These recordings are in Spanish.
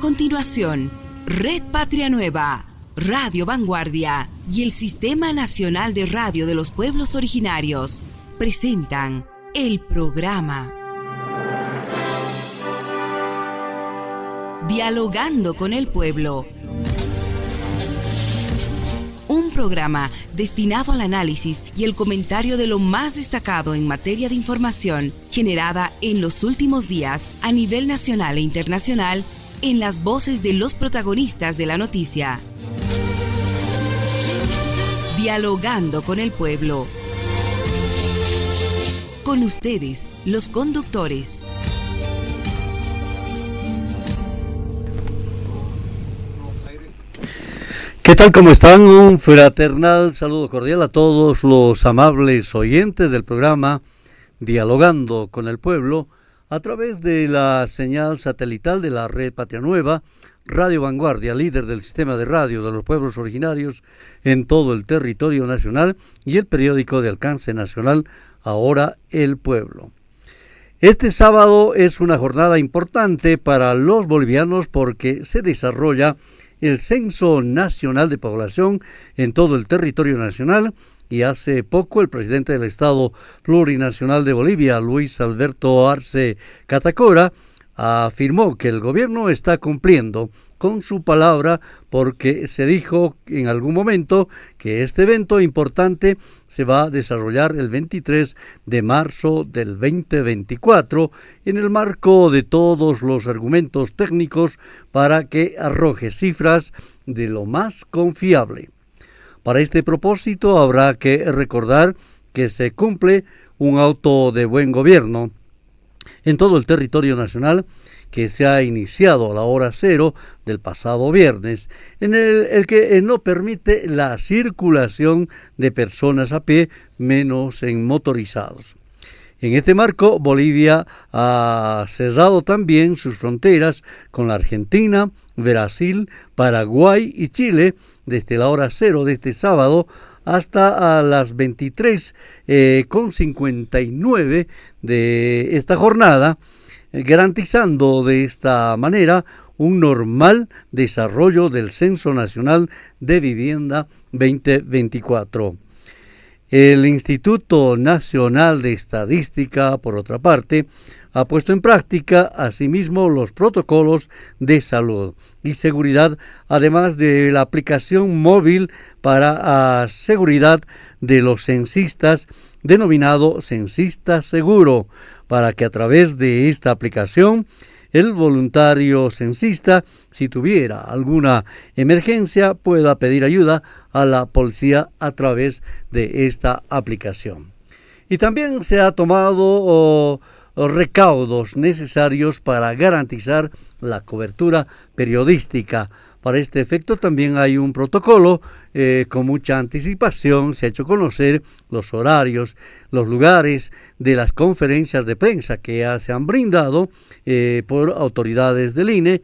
continuación, Red Patria Nueva, Radio Vanguardia y el Sistema Nacional de Radio de los Pueblos Originarios presentan el programa Dialogando con el Pueblo. Un programa destinado al análisis y el comentario de lo más destacado en materia de información generada en los últimos días a nivel nacional e internacional en las voces de los protagonistas de la noticia. Dialogando con el Pueblo. Con ustedes, los conductores. ¿Qué tal? ¿Cómo están? Un fraternal saludo cordial a todos los amables oyentes del programa Dialogando con el Pueblo a través de la señal satelital de la Red Patria Nueva, Radio Vanguardia, líder del sistema de radio de los pueblos originarios en todo el territorio nacional, y el periódico de alcance nacional, Ahora el Pueblo. Este sábado es una jornada importante para los bolivianos porque se desarrolla el Censo Nacional de Población en todo el territorio nacional, y hace poco el presidente del Estado Plurinacional de Bolivia, Luis Alberto Arce Catacora, afirmó que el gobierno está cumpliendo con su palabra porque se dijo en algún momento que este evento importante se va a desarrollar el 23 de marzo del 2024 en el marco de todos los argumentos técnicos para que arroje cifras de lo más confiable. Para este propósito habrá que recordar que se cumple un auto de buen gobierno en todo el territorio nacional que se ha iniciado a la hora cero del pasado viernes, en el que no permite la circulación de personas a pie, menos en motorizados. En este marco, Bolivia ha cerrado también sus fronteras con la Argentina, Brasil, Paraguay y Chile desde la hora cero de este sábado hasta a las 23:59 de esta jornada, garantizando de esta manera un normal desarrollo del Censo Nacional de Vivienda 2024. El Instituto Nacional de Estadística, por otra parte, ha puesto en práctica asimismo los protocolos de salud y seguridad, además de la aplicación móvil para seguridad de los censistas, denominado Censista Seguro, para que a través de esta aplicación el voluntario censista, si tuviera alguna emergencia, pueda pedir ayuda a la policía a través de esta aplicación. Y también se ha tomado recaudos necesarios para garantizar la cobertura periodística. Para este efecto también hay un protocolo, con mucha anticipación se ha hecho conocer los horarios, los lugares de las conferencias de prensa que ya se han brindado por autoridades del INE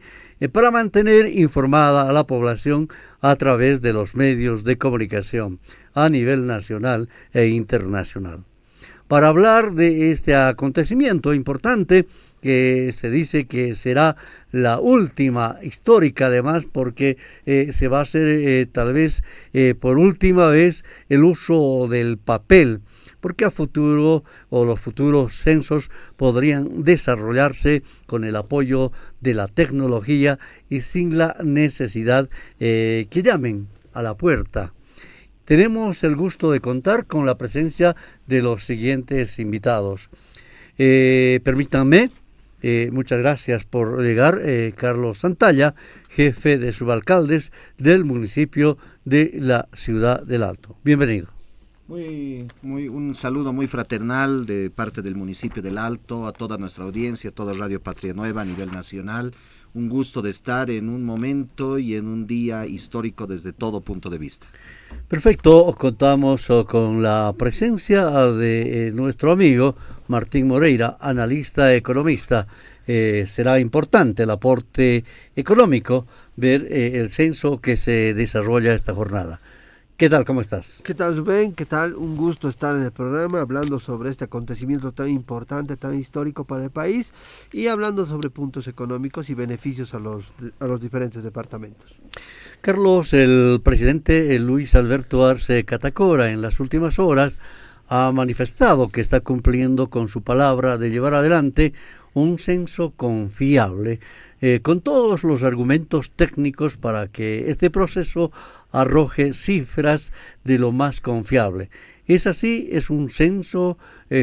para mantener informada a la población a través de los medios de comunicación a nivel nacional e internacional. Para hablar de este acontecimiento importante, que se dice que será la última histórica, además, porque se va a hacer tal vez por última vez el uso del papel, porque a futuro o los futuros censos podrían desarrollarse con el apoyo de la tecnología y sin la necesidad que llamen a la puerta. Tenemos el gusto de contar con la presencia de los siguientes invitados. Permítanme, muchas gracias por llegar, Carlos Santalla, jefe de subalcaldes del municipio de la Ciudad del Alto. Bienvenido. Un saludo muy fraternal de parte del municipio del Alto, a toda nuestra audiencia, a toda Radio Patria Nueva a nivel nacional. Un gusto de estar en un momento y en un día histórico desde todo punto de vista. Perfecto, contamos con la presencia de nuestro amigo Martín Moreira, analista economista. Será importante el aporte económico, ver el censo que se desarrolla esta jornada. ¿Qué tal? ¿Cómo estás? ¿Qué tal, Rubén? ¿Qué tal? Un gusto estar en el programa hablando sobre este acontecimiento tan importante, tan histórico para el país y hablando sobre puntos económicos y beneficios a los diferentes departamentos. Carlos, el presidente Luis Alberto Arce Catacora en las últimas horas ha manifestado que está cumpliendo con su palabra de llevar adelante un censo confiable, con todos los argumentos técnicos para que este proceso arroje cifras de lo más confiable. ¿Es así? ¿Es un censo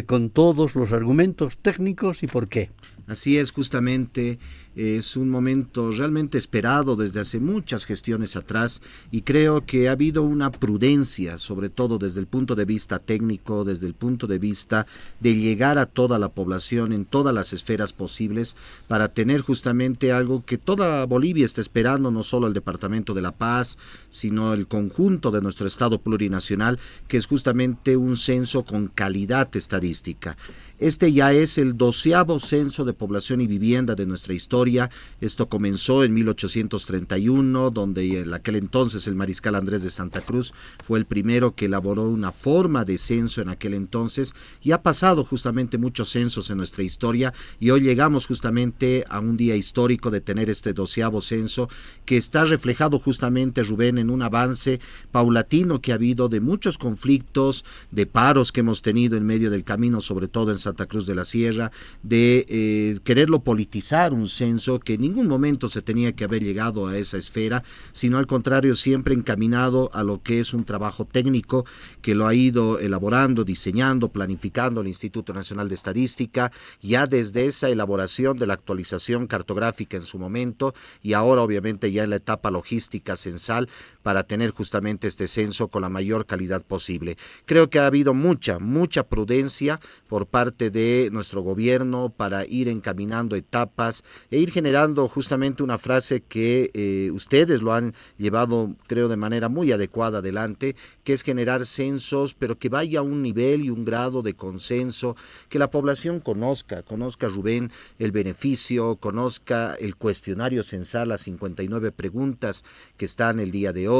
con todos los argumentos técnicos y por qué? Así es, justamente es un momento realmente esperado desde hace muchas gestiones atrás y creo que ha habido una prudencia, sobre todo desde el punto de vista técnico, desde el punto de vista de llegar a toda la población en todas las esferas posibles para tener justamente algo que toda Bolivia está esperando, no solo el Departamento de La Paz, sino el conjunto de nuestro Estado plurinacional, que es justamente un censo con calidad estadística. Este ya es el 12º censo de población y vivienda de nuestra historia. Esto comenzó en 1831, donde en aquel entonces el mariscal Andrés de Santa Cruz fue el primero que elaboró una forma de censo en aquel entonces, y ha pasado justamente muchos censos en nuestra historia, y hoy llegamos justamente a un día histórico de tener este 12º censo, que está reflejado justamente, Rubén, en un avance paulatino que ha habido de muchos conflictos, de paros que hemos tenido en medio del camino, sobre todo en Santa Cruz de la Sierra, de quererlo politizar un censo que en ningún momento se tenía que haber llegado a esa esfera, sino al contrario, siempre encaminado a lo que es un trabajo técnico que lo ha ido elaborando, diseñando, planificando el Instituto Nacional de Estadística, ya desde esa elaboración de la actualización cartográfica en su momento, y ahora obviamente ya en la etapa logística censal, para tener justamente este censo con la mayor calidad posible. Creo que ha habido mucha prudencia por parte de nuestro gobierno para ir encaminando etapas e ir generando justamente una frase que ustedes lo han llevado, creo, de manera muy adecuada adelante, que es generar censos, pero que vaya a un nivel y un grado de consenso, que la población conozca, Rubén, el beneficio, conozca el cuestionario censal, las 59 preguntas que están el día de hoy,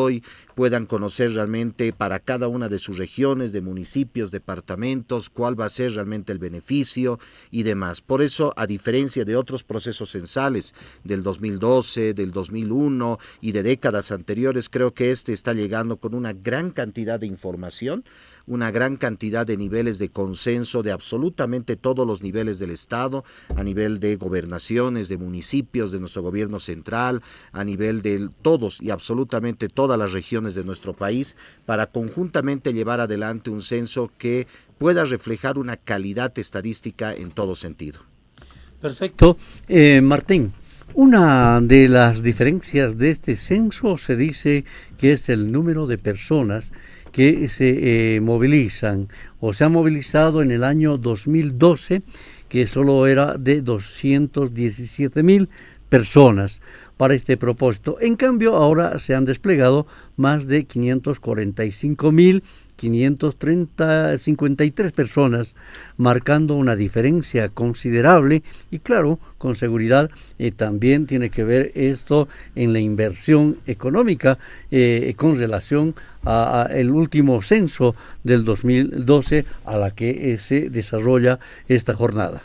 puedan conocer realmente para cada una de sus regiones, de municipios, departamentos, cuál va a ser realmente el beneficio y demás. Por eso, a diferencia de otros procesos censales del 2012, del 2001 y de décadas anteriores, creo que este está llegando con una gran cantidad de información, una gran cantidad de niveles de consenso de absolutamente todos los niveles del Estado, a nivel de gobernaciones, de municipios, de nuestro gobierno central, a nivel de todos y absolutamente todas las regiones de nuestro país, para conjuntamente llevar adelante un censo que pueda reflejar una calidad estadística en todo sentido. Perfecto. Martín, una de las diferencias de este censo se dice que es el número de personas que se movilizan o se han movilizado en el año 2012, que solo era de 217,000 personas para este propósito. En cambio, ahora se han desplegado más de 545,553 personas, marcando una diferencia considerable y claro, con seguridad también tiene que ver esto en la inversión económica con relación a el último censo del 2012 a la que se desarrolla esta jornada.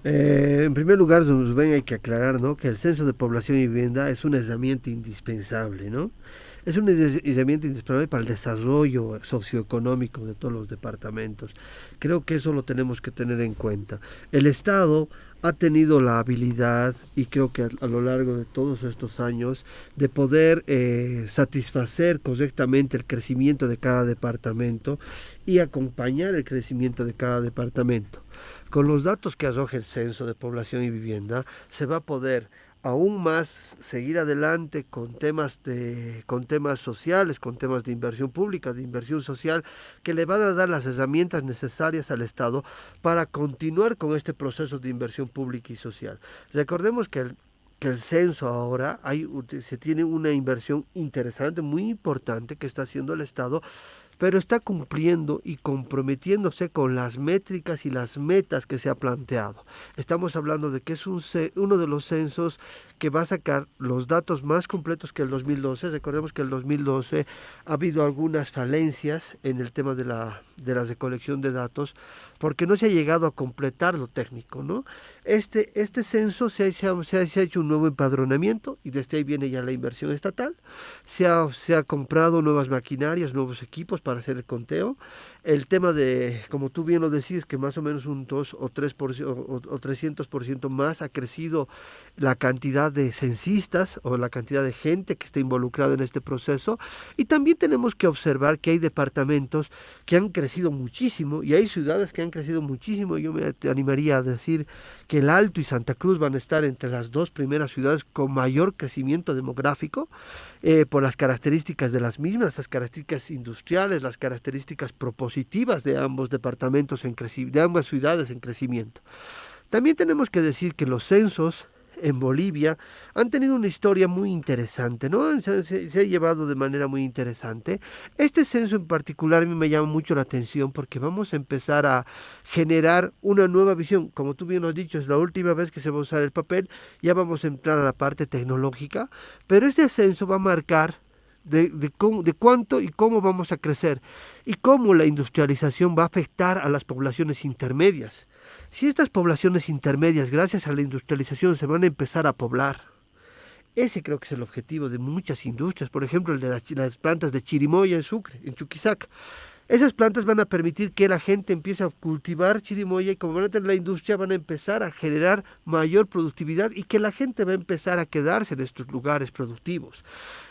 En primer lugar, Rubén, hay que aclarar, ¿no?, que el censo de población y vivienda es una herramienta indispensable, ¿no? Es una herramienta indispensable para el desarrollo socioeconómico de todos los departamentos. Creo que eso lo tenemos que tener en cuenta. El Estado ha tenido la habilidad, y creo que a lo largo de todos estos años, de poder satisfacer correctamente el crecimiento de cada departamento y acompañar el crecimiento de cada departamento. Con los datos que arroja el censo de población y vivienda, se va a poder aún más seguir adelante con temas sociales, con temas de inversión pública, de inversión social, que le van a dar las herramientas necesarias al Estado para continuar con este proceso de inversión pública y social. Recordemos que el censo ahora se tiene una inversión interesante, muy importante que está haciendo el Estado pero está cumpliendo y comprometiéndose con las métricas y las metas que se ha planteado. Estamos hablando de que es uno de los censos que va a sacar los datos más completos que el 2012. Recordemos que el 2012 ha habido algunas falencias en el tema de la recolección de datos, porque no se ha llegado a completar lo técnico, ¿no? Este censo se ha hecho un nuevo empadronamiento y desde ahí viene ya la inversión estatal. Se ha comprado nuevas maquinarias, nuevos equipos para hacer el conteo. El tema de, como tú bien lo decís, que más o menos un 2 o 3% o 300% más ha crecido la cantidad de censistas o la cantidad de gente que está involucrada en este proceso. Y también tenemos que observar que hay departamentos que han crecido muchísimo y hay ciudades que han crecido muchísimo. Yo me animaría a decir que el Alto y Santa Cruz van a estar entre las dos primeras ciudades con mayor crecimiento demográfico, por las características de las mismas, las características industriales, las características propositivas de ambos departamentos, de ambas ciudades en crecimiento. También tenemos que decir que los censos en Bolivia han tenido una historia muy interesante, ¿no? Se ha llevado de manera muy interesante. Este censo en particular a mí me llama mucho la atención porque vamos a empezar a generar una nueva visión. Como tú bien lo has dicho, es la última vez que se va a usar el papel, ya vamos a entrar a la parte tecnológica, pero este censo va a marcar de cuánto y cómo vamos a crecer y cómo la industrialización va a afectar a las poblaciones intermedias. Si estas poblaciones intermedias, gracias a la industrialización, se van a empezar a poblar, ese creo que es el objetivo de muchas industrias, por ejemplo el de las plantas de chirimoya en Sucre, en Chuquisaca. Esas plantas van a permitir que la gente empiece a cultivar chirimoya y como van a tener la industria van a empezar a generar mayor productividad y que la gente va a empezar a quedarse en estos lugares productivos.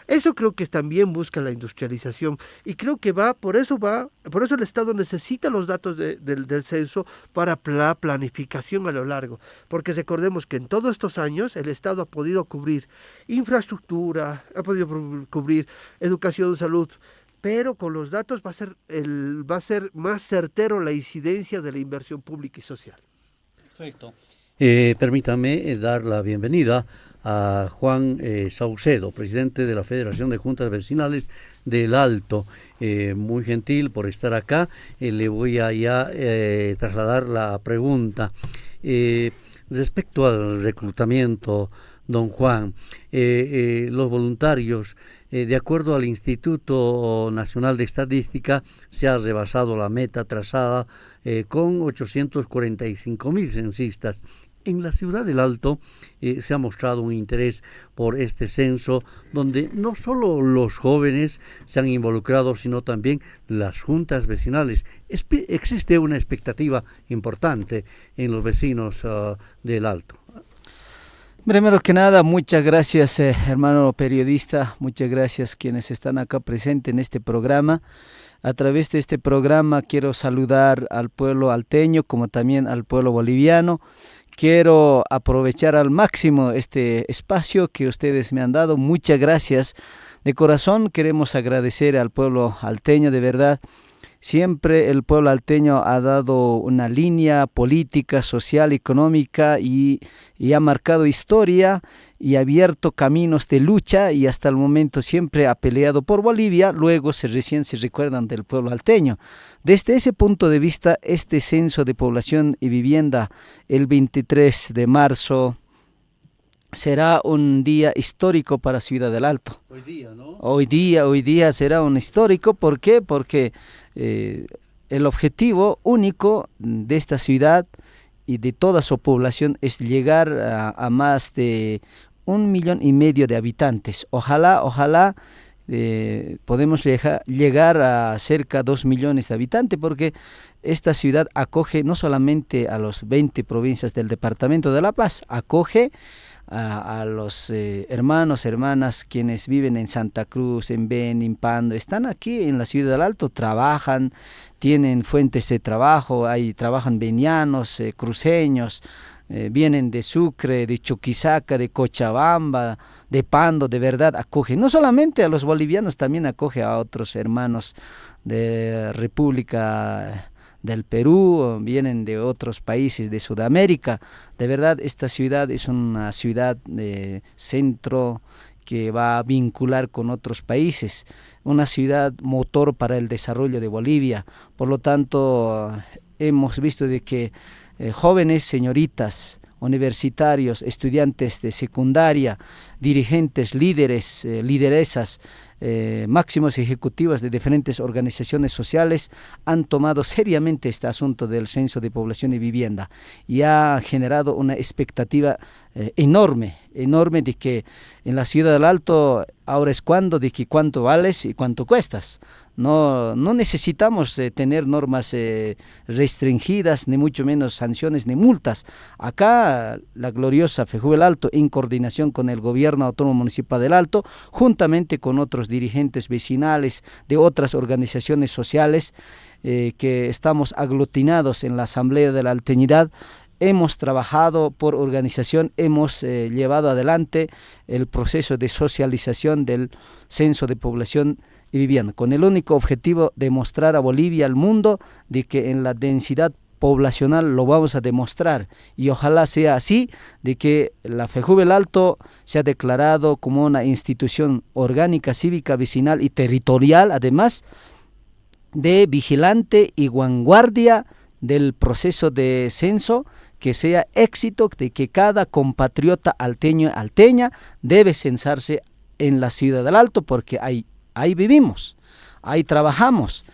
Eso creo que también busca la industrialización y creo que por eso el Estado necesita los datos del censo para la planificación a lo largo, porque recordemos que en todos estos años el Estado ha podido cubrir infraestructura, ha podido cubrir educación, salud, pero con los datos va a ser más certero la incidencia de la inversión pública y social. Perfecto. Permítame dar la bienvenida a Juan Saucedo, presidente de la Federación de Juntas Vecinales del Alto. Muy gentil por estar acá. Le voy a ya trasladar la pregunta. Respecto al reclutamiento, don Juan, los voluntarios, de acuerdo al Instituto Nacional de Estadística, se ha rebasado la meta trazada con 845.000 censistas. En la ciudad del Alto se ha mostrado un interés por este censo, donde no solo los jóvenes se han involucrado, sino también las juntas vecinales. Existe una expectativa importante en los vecinos del Alto. Primero que nada, muchas gracias, hermano periodista, muchas gracias quienes están acá presentes en este programa. A través de este programa quiero saludar al pueblo alteño como también al pueblo boliviano. Quiero aprovechar al máximo este espacio que ustedes me han dado. Muchas gracias. De corazón queremos agradecer al pueblo alteño, de verdad. Siempre el pueblo alteño ha dado una línea política, social, económica y ha marcado historia y ha abierto caminos de lucha y hasta el momento siempre ha peleado por Bolivia. Luego recién se recuerdan del pueblo alteño. Desde ese punto de vista, este censo de población y vivienda el 23 de marzo será un día histórico para Ciudad del Alto. Hoy día, ¿no? Hoy día será un histórico. ¿Por qué? Porque el objetivo único de esta ciudad y de toda su población es llegar a más de 1,5 millones de habitantes. Ojalá podemos llegar a cerca de 2 millones de habitantes, porque esta ciudad acoge no solamente a los 20 provincias del departamento de La Paz, acoge a los hermanas quienes viven en Santa Cruz, en Beni, en Pando, están aquí en la Ciudad del Alto, trabajan, tienen fuentes de trabajo, trabajan benianos, cruceños, vienen de Sucre, de Chuquisaca, de Cochabamba, de Pando. De verdad acoge no solamente a los bolivianos, también acoge a otros hermanos de República del Perú, vienen de otros países de Sudamérica. De verdad esta ciudad es una ciudad de centro que va a vincular con otros países, una ciudad motor para el desarrollo de Bolivia. Por lo tanto, hemos visto de que jóvenes señoritas, universitarios, estudiantes de secundaria, dirigentes, líderes, lideresas, máximos ejecutivos de diferentes organizaciones sociales han tomado seriamente este asunto del censo de población y vivienda y ha generado una expectativa enorme de que en la ciudad del Alto ahora es cuando, de que cuánto vales y cuánto cuestas. No necesitamos tener normas restringidas, ni mucho menos sanciones ni multas. Acá la gloriosa FEJUVE del Alto, en coordinación con el Gobierno Autónomo Municipal del Alto, juntamente con otros dirigentes vecinales de otras organizaciones sociales que estamos aglutinados en la Asamblea de la Alteñidad, hemos trabajado por organización, hemos llevado adelante el proceso de socialización del censo de población y vivienda, con el único objetivo de mostrar a Bolivia, al mundo, de que en la densidad poblacional lo vamos a demostrar, y ojalá sea así, de que la FEJUVE del Alto se ha declarado como una institución orgánica, cívica, vecinal y territorial, además de vigilante y vanguardia del proceso de censo, que sea éxito, de que cada compatriota alteño y alteña debe censarse en la ciudad del Alto, porque ahí vivimos, ahí trabajamos,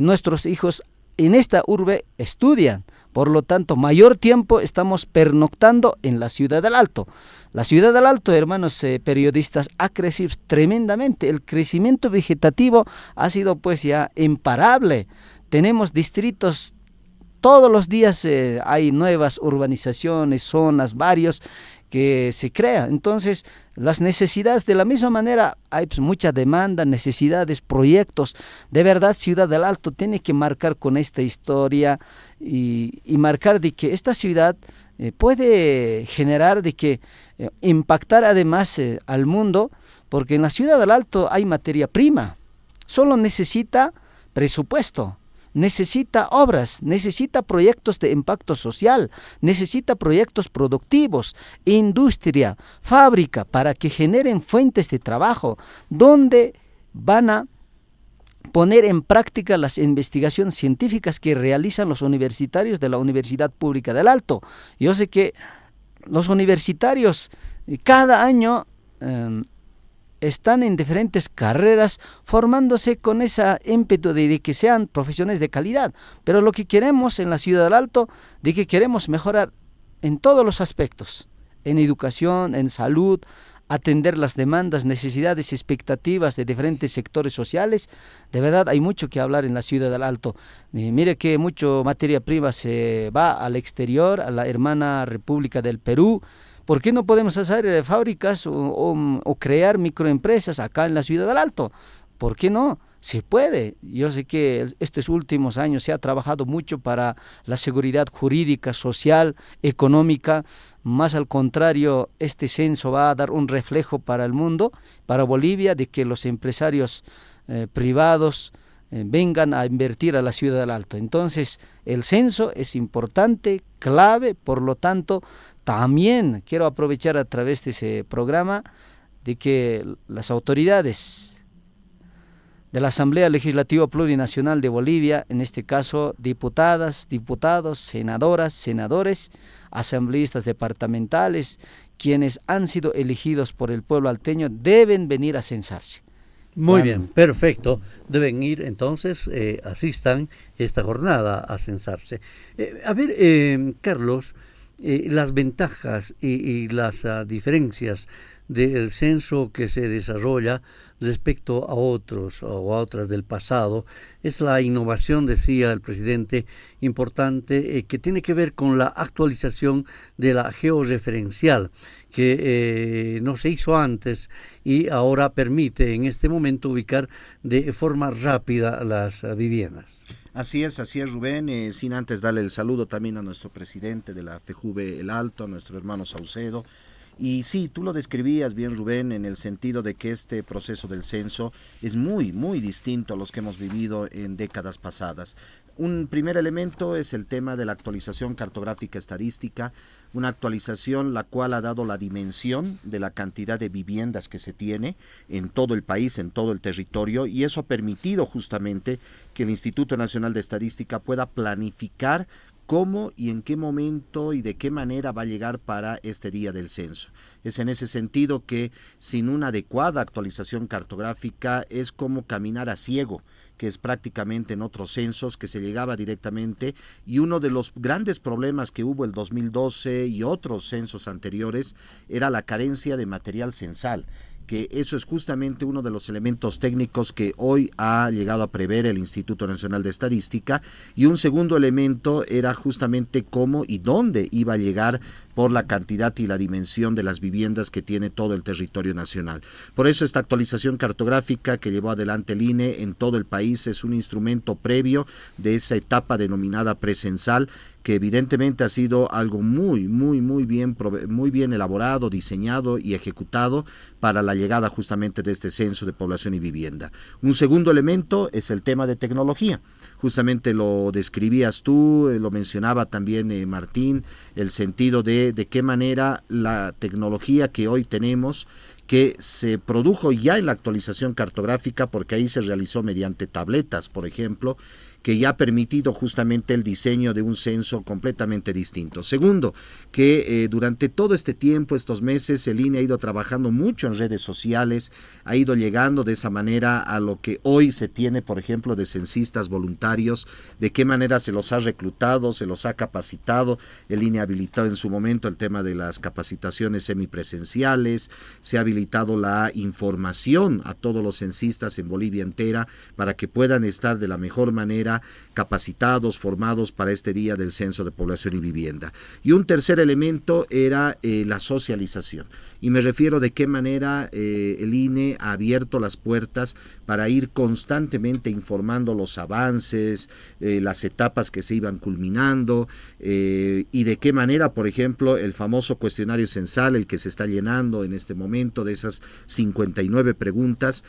nuestros hijos en esta urbe estudian, por lo tanto mayor tiempo estamos pernoctando en la ciudad del Alto. La ciudad del Alto, hermanos periodistas, ha crecido tremendamente, el crecimiento vegetativo ha sido pues ya imparable, tenemos distritos. Todos los días hay nuevas urbanizaciones, zonas, barrios que se crean. Entonces, las necesidades, de la misma manera, hay pues mucha demanda, necesidades, proyectos. De verdad, Ciudad del Alto tiene que marcar con esta historia y marcar de que esta ciudad puede generar, de que impactar además al mundo, porque en la Ciudad del Alto hay materia prima, solo necesita presupuesto. Necesita obras, necesita proyectos de impacto social, necesita proyectos productivos, industria, fábrica, para que generen fuentes de trabajo, donde van a poner en práctica las investigaciones científicas que realizan los universitarios de la Universidad Pública del Alto. Yo sé que los universitarios cada año están en diferentes carreras formándose con ese ímpetu de que sean profesiones de calidad, pero lo que queremos en la Ciudad del Alto, de que queremos mejorar en todos los aspectos, en educación, en salud, atender las demandas, necesidades, expectativas de diferentes sectores sociales. De verdad hay mucho que hablar en la Ciudad del Alto. Mire que mucho materia prima se va al exterior, a la hermana República del Perú. ¿Por qué no podemos hacer fábricas o crear microempresas acá en la Ciudad del Alto? ¿Por qué no? Se puede. Yo sé que estos últimos años se ha trabajado mucho para la seguridad jurídica, social, económica. Más al contrario, este censo va a dar un reflejo para el mundo, para Bolivia, de que los empresarios privados vengan a invertir a la Ciudad del Alto. Entonces, el censo es importante, clave, por lo tanto, también quiero aprovechar a través de ese programa de que las autoridades de la Asamblea Legislativa Plurinacional de Bolivia, en este caso diputadas, diputados, senadoras, senadores, asambleístas departamentales, quienes han sido elegidos por el pueblo alteño, deben venir a censarse. Muy bien, perfecto. Deben ir entonces, asistan esta jornada a censarse. Carlos, las ventajas y las diferencias del censo que se desarrolla respecto a otros o a otras del pasado es la innovación, decía el presidente, importante, que tiene que ver con la actualización de la georreferencial, que no se hizo antes y ahora permite en este momento ubicar de forma rápida las viviendas. Así es Rubén, sin antes darle el saludo también a nuestro presidente de la FEJUVE el Alto, a nuestro hermano Saucedo, Y sí, tú lo describías bien, Rubén, en el sentido de que este proceso del censo es muy, muy distinto a los que hemos vivido en décadas pasadas. Un primer elemento es el tema de la actualización cartográfica estadística, una actualización la cual ha dado la dimensión de la cantidad de viviendas que se tiene en todo el país, en todo el territorio, y eso ha permitido justamente que el Instituto Nacional de Estadística pueda planificar cómo y en qué momento y de qué manera va a llegar para este día del censo. Es en ese sentido que sin una adecuada actualización cartográfica es como caminar a ciego, que es prácticamente en otros censos que se llegaba directamente, y uno de los grandes problemas que hubo el 2012 y otros censos anteriores era la carencia de material censal, que eso es justamente uno de los elementos técnicos que hoy ha llegado a prever el Instituto Nacional de Estadística, y un segundo elemento era justamente cómo y dónde iba a llegar por la cantidad y la dimensión de las viviendas que tiene todo el territorio nacional. Por eso esta actualización cartográfica que llevó adelante el INE en todo el país es un instrumento previo de esa etapa denominada precensal, que evidentemente ha sido algo muy bien elaborado, diseñado y ejecutado para la llegada justamente de este censo de población y vivienda. Un segundo elemento es el tema de tecnología. Justamente lo describías tú, lo mencionaba también Martín, el sentido de qué manera la tecnología que hoy tenemos, que se produjo ya en la actualización cartográfica, porque ahí se realizó mediante tabletas, por ejemplo, que ya ha permitido justamente el diseño de un censo completamente distinto. Segundo, que durante todo este tiempo, estos meses, el INE ha ido trabajando mucho en redes sociales, ha ido llegando de esa manera a lo que hoy se tiene, por ejemplo, de censistas voluntarios, de qué manera se los ha reclutado, se los ha capacitado. El INE habilitó en su momento el tema de las capacitaciones semipresenciales, se ha habilitado la información a todos los censistas en Bolivia entera para que puedan estar de la mejor manera capacitados, formados para este día del censo de población y vivienda. Y un tercer elemento era la socialización, y me refiero de qué manera el INE ha abierto las puertas para ir constantemente informando los avances, las etapas que se iban culminando, y de qué manera, por ejemplo, el famoso cuestionario censal, el que se está llenando en este momento, de esas 59 preguntas,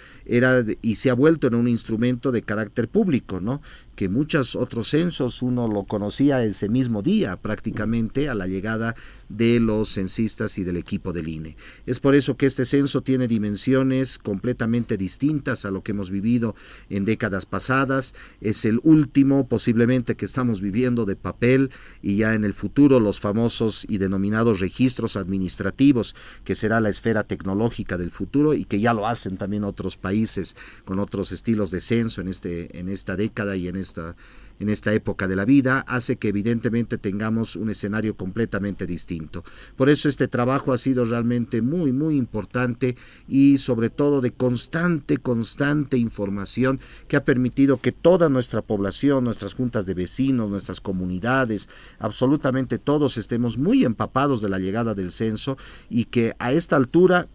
y se ha vuelto en un instrumento de carácter público, ¿no? Que muchos otros censos uno lo conocía ese mismo día prácticamente a la llegada de los censistas y del equipo del INE. Es por eso que este censo tiene dimensiones completamente distintas a lo que hemos vivido en décadas pasadas. Es el último posiblemente que estamos viviendo de papel, y ya en el futuro los famosos y denominados registros administrativos, que será la esfera tecnológica del futuro, y que ya lo hacen también otros países con otros estilos de censo en esta década y en esta época de la vida, hace que evidentemente tengamos un escenario completamente distinto. Por eso este trabajo ha sido realmente muy importante, y sobre todo de constante información, que ha permitido que toda nuestra población, nuestras juntas de vecinos, nuestras comunidades, absolutamente todos estemos muy empapados de la llegada del censo, y que a esta altura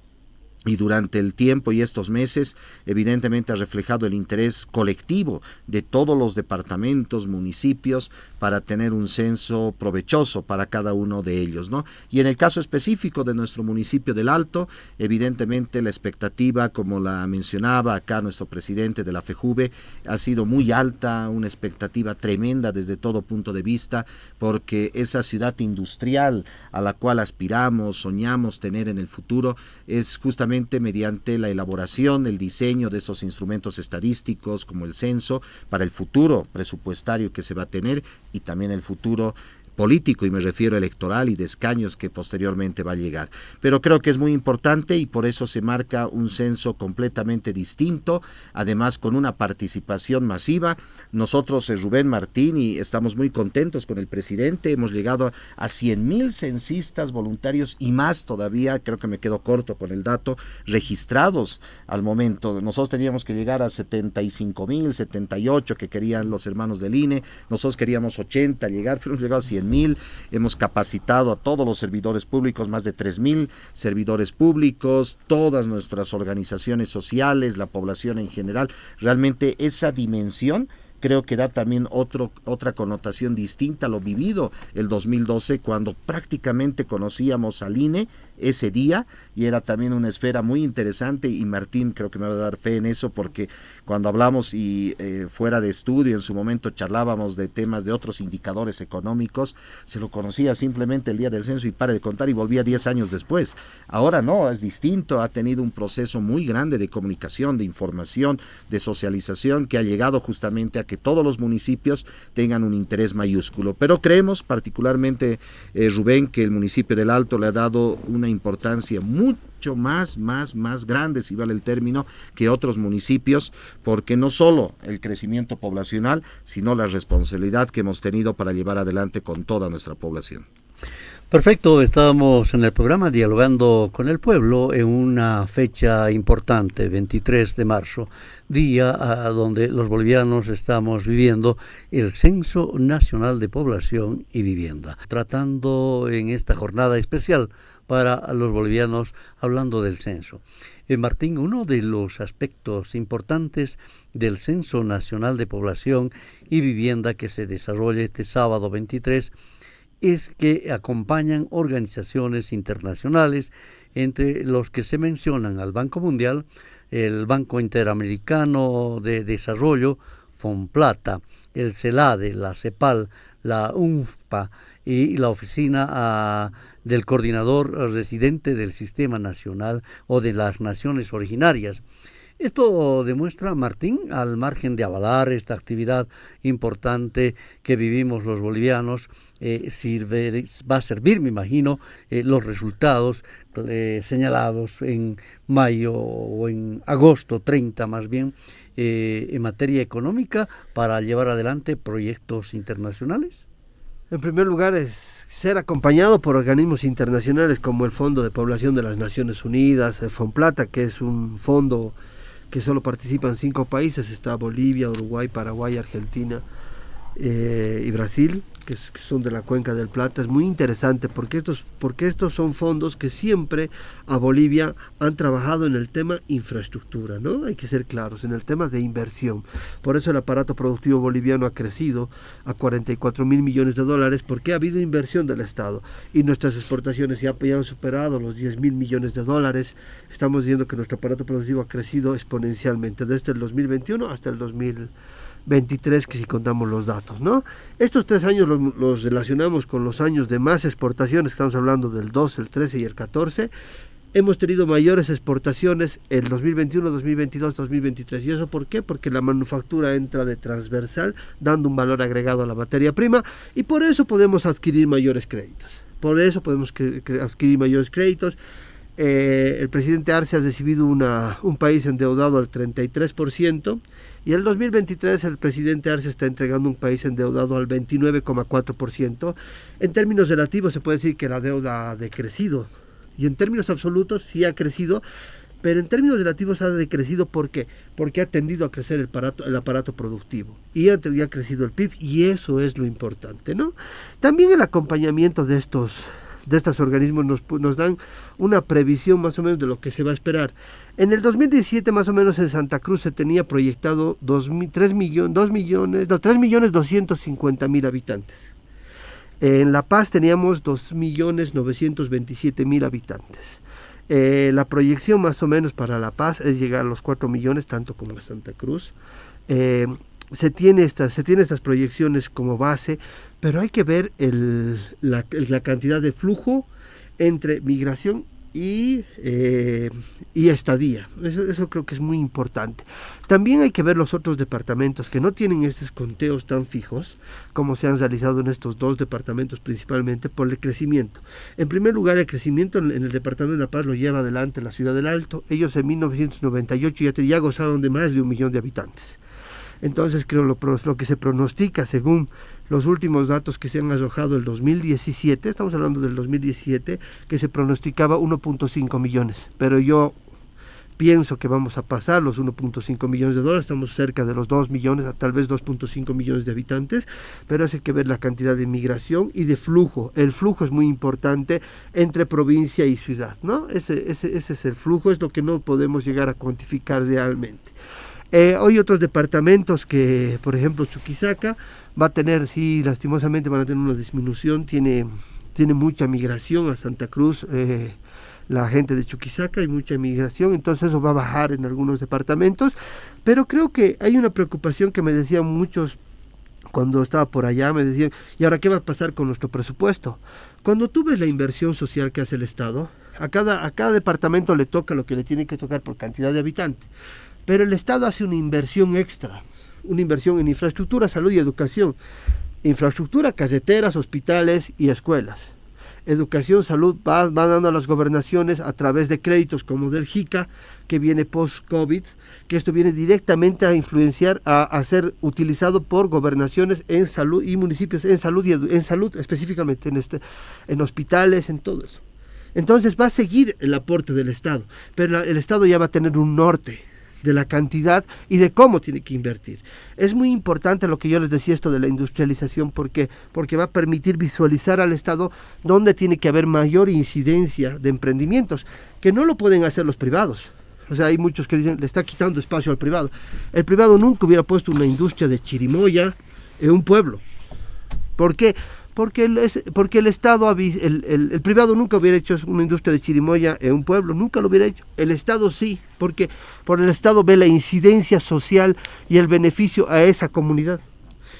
y durante el tiempo y estos meses evidentemente ha reflejado el interés colectivo de todos los departamentos, municipios, para tener un censo provechoso para cada uno de ellos, ¿no? Y en el caso específico de nuestro municipio del Alto, evidentemente la expectativa, como la mencionaba acá nuestro presidente de la FEJUVE, ha sido muy alta, una expectativa tremenda desde todo punto de vista, porque esa ciudad industrial a la cual aspiramos, soñamos tener en el futuro, es justamente mediante la elaboración, el diseño de estos instrumentos estadísticos como el censo, para el futuro presupuestario que se va a tener, y también el futuro político, y me refiero electoral y de escaños que posteriormente va a llegar. Pero creo que es muy importante, y por eso se marca un censo completamente distinto, además con una participación masiva. Nosotros, Rubén, Martín, y estamos muy contentos con el presidente, hemos llegado a 100,000 censistas voluntarios y más todavía, creo que me quedo corto con el dato, registrados al momento. Nosotros teníamos que llegar a 75,000, 78 que querían los hermanos del INE, nosotros queríamos 80 llegar, pero hemos llegado a 100,000. Hemos capacitado a todos los servidores públicos, más de 3,000 servidores públicos, todas nuestras organizaciones sociales, la población en general. Realmente esa dimensión creo que da también otra connotación distinta a lo vivido el 2012, cuando prácticamente conocíamos al INE ese día, y era también una esfera muy interesante, y Martín creo que me va a dar fe en eso, porque cuando hablamos y fuera de estudio en su momento charlábamos de temas de otros indicadores económicos, se lo conocía simplemente el día del censo y pare de contar, y volvía 10 años después. Ahora no, es distinto, ha tenido un proceso muy grande de comunicación, de información, de socialización, que ha llegado justamente a que todos los municipios tengan un interés mayúsculo. Pero creemos particularmente, Rubén, que el municipio del Alto le ha dado una importancia mucho más grande, si vale el término, que otros municipios, porque no solo el crecimiento poblacional, sino la responsabilidad que hemos tenido para llevar adelante con toda nuestra población. Perfecto, estábamos en el programa Dialogando con el Pueblo en una fecha importante, 23 de marzo, día donde los bolivianos estamos viviendo el Censo Nacional de Población y Vivienda, tratando en esta jornada especial para los bolivianos hablando del censo. Martín, uno de los aspectos importantes del Censo Nacional de Población y Vivienda que se desarrolla este sábado 23 es que acompañan organizaciones internacionales, entre los que se mencionan al Banco Mundial, el Banco Interamericano de Desarrollo, FONPLATA, el CELADE, la CEPAL, la UNFPA y la Oficina del Coordinador Residente del Sistema Nacional o de las Naciones Originarias. Esto demuestra, Martín, al margen de avalar esta actividad importante que vivimos los bolivianos, va a servir, me imagino, los resultados señalados en mayo o en agosto 30 más bien, en materia económica para llevar adelante proyectos internacionales. En primer lugar, es ser acompañado por organismos internacionales como el Fondo de Población de las Naciones Unidas, el FONPLATA, que es un fondo que solo participan 5 países, está Bolivia, Uruguay, Paraguay, Argentina y Brasil, que son de la Cuenca del Plata. Es muy interesante porque estos son fondos que siempre a Bolivia han trabajado en el tema infraestructura, ¿no? Hay que ser claros, en el tema de inversión. Por eso el aparato productivo boliviano ha crecido a 44.000 millones de dólares, porque ha habido inversión del Estado y nuestras exportaciones ya han superado los 10.000 millones de dólares. Estamos viendo que nuestro aparato productivo ha crecido exponencialmente desde el 2021 hasta el 2023, que si contamos los datos, ¿no? Estos 3 años los relacionamos con los años de más exportaciones, estamos hablando del 12, el 13 y el 14. Hemos tenido mayores exportaciones el 2021, 2022, 2023. ¿Y eso por qué? Porque la manufactura entra de transversal, dando un valor agregado a la materia prima, y por eso podemos adquirir mayores créditos. El presidente Arce ha recibido un país endeudado al 33%, y el 2023 el presidente Arce está entregando un país endeudado al 29,4%. En términos relativos se puede decir que la deuda ha decrecido, y en términos absolutos sí ha crecido, pero en términos relativos ha decrecido porque ha tendido a crecer el aparato productivo, y ha crecido el PIB, y eso es lo importante, ¿no? También el acompañamiento de estos organismos nos dan una previsión más o menos de lo que se va a esperar. En el 2017 más o menos en Santa Cruz se tenía proyectado 3.250.000 habitantes. En La Paz teníamos 2.927.000 habitantes. La proyección más o menos para La Paz es llegar a los 4 millones, tanto como a Santa Cruz. Se tiene estas proyecciones como base, pero hay que ver la cantidad de flujo entre migración y estadía. Eso creo que es muy importante. También hay que ver los otros departamentos que no tienen estos conteos tan fijos como se han realizado en estos 2 departamentos, principalmente por el crecimiento. En primer lugar, el crecimiento en el departamento de La Paz lo lleva adelante la ciudad del Alto. Ellos en 1998 ya gozaban de más de 1 millón de habitantes. Entonces creo lo que se pronostica según los últimos datos que se han arrojado el 2017, estamos hablando del 2017, que se pronosticaba 1.5 millones, pero yo pienso que vamos a pasar los 1.5 millones de dólares, estamos cerca de los 2 millones, tal vez 2.5 millones de habitantes, pero hay que ver la cantidad de migración y de flujo. El flujo es muy importante entre provincia y ciudad, ¿no? Ese es el flujo, es lo que no podemos llegar a cuantificar realmente. Hay otros departamentos que, por ejemplo, Chuquisaca va a tener, sí, lastimosamente van a tener una disminución, tiene mucha migración a Santa Cruz, la gente de Chuquisaca, hay mucha migración, entonces eso va a bajar en algunos departamentos, pero creo que hay una preocupación que me decían muchos cuando estaba por allá, me decían, ¿y ahora qué va a pasar con nuestro presupuesto? Cuando tú ves la inversión social que hace el Estado, a cada departamento le toca lo que le tiene que tocar por cantidad de habitantes, pero el Estado hace una inversión extra, una inversión en infraestructura, salud y educación. Infraestructura, carreteras, hospitales y escuelas. Educación, salud, va dando a las gobernaciones a través de créditos como del JICA, que viene post-COVID, que esto viene directamente a influenciar, a ser utilizado por gobernaciones en salud y municipios en salud, en salud específicamente, en hospitales, en todo eso. Entonces va a seguir el aporte del Estado, pero el Estado ya va a tener un norte de la cantidad y de cómo tiene que invertir. Es muy importante lo que yo les decía, esto de la industrialización, porque va a permitir visualizar al Estado dónde tiene que haber mayor incidencia de emprendimientos, que no lo pueden hacer los privados. O sea, hay muchos que dicen, le está quitando espacio al privado. El privado nunca hubiera puesto una industria de chirimoya en un pueblo. ¿Por qué? Porque el Estado, el privado nunca hubiera hecho una industria de chirimoya en un pueblo, nunca lo hubiera hecho. El Estado sí, porque por el Estado ve la incidencia social y el beneficio a esa comunidad.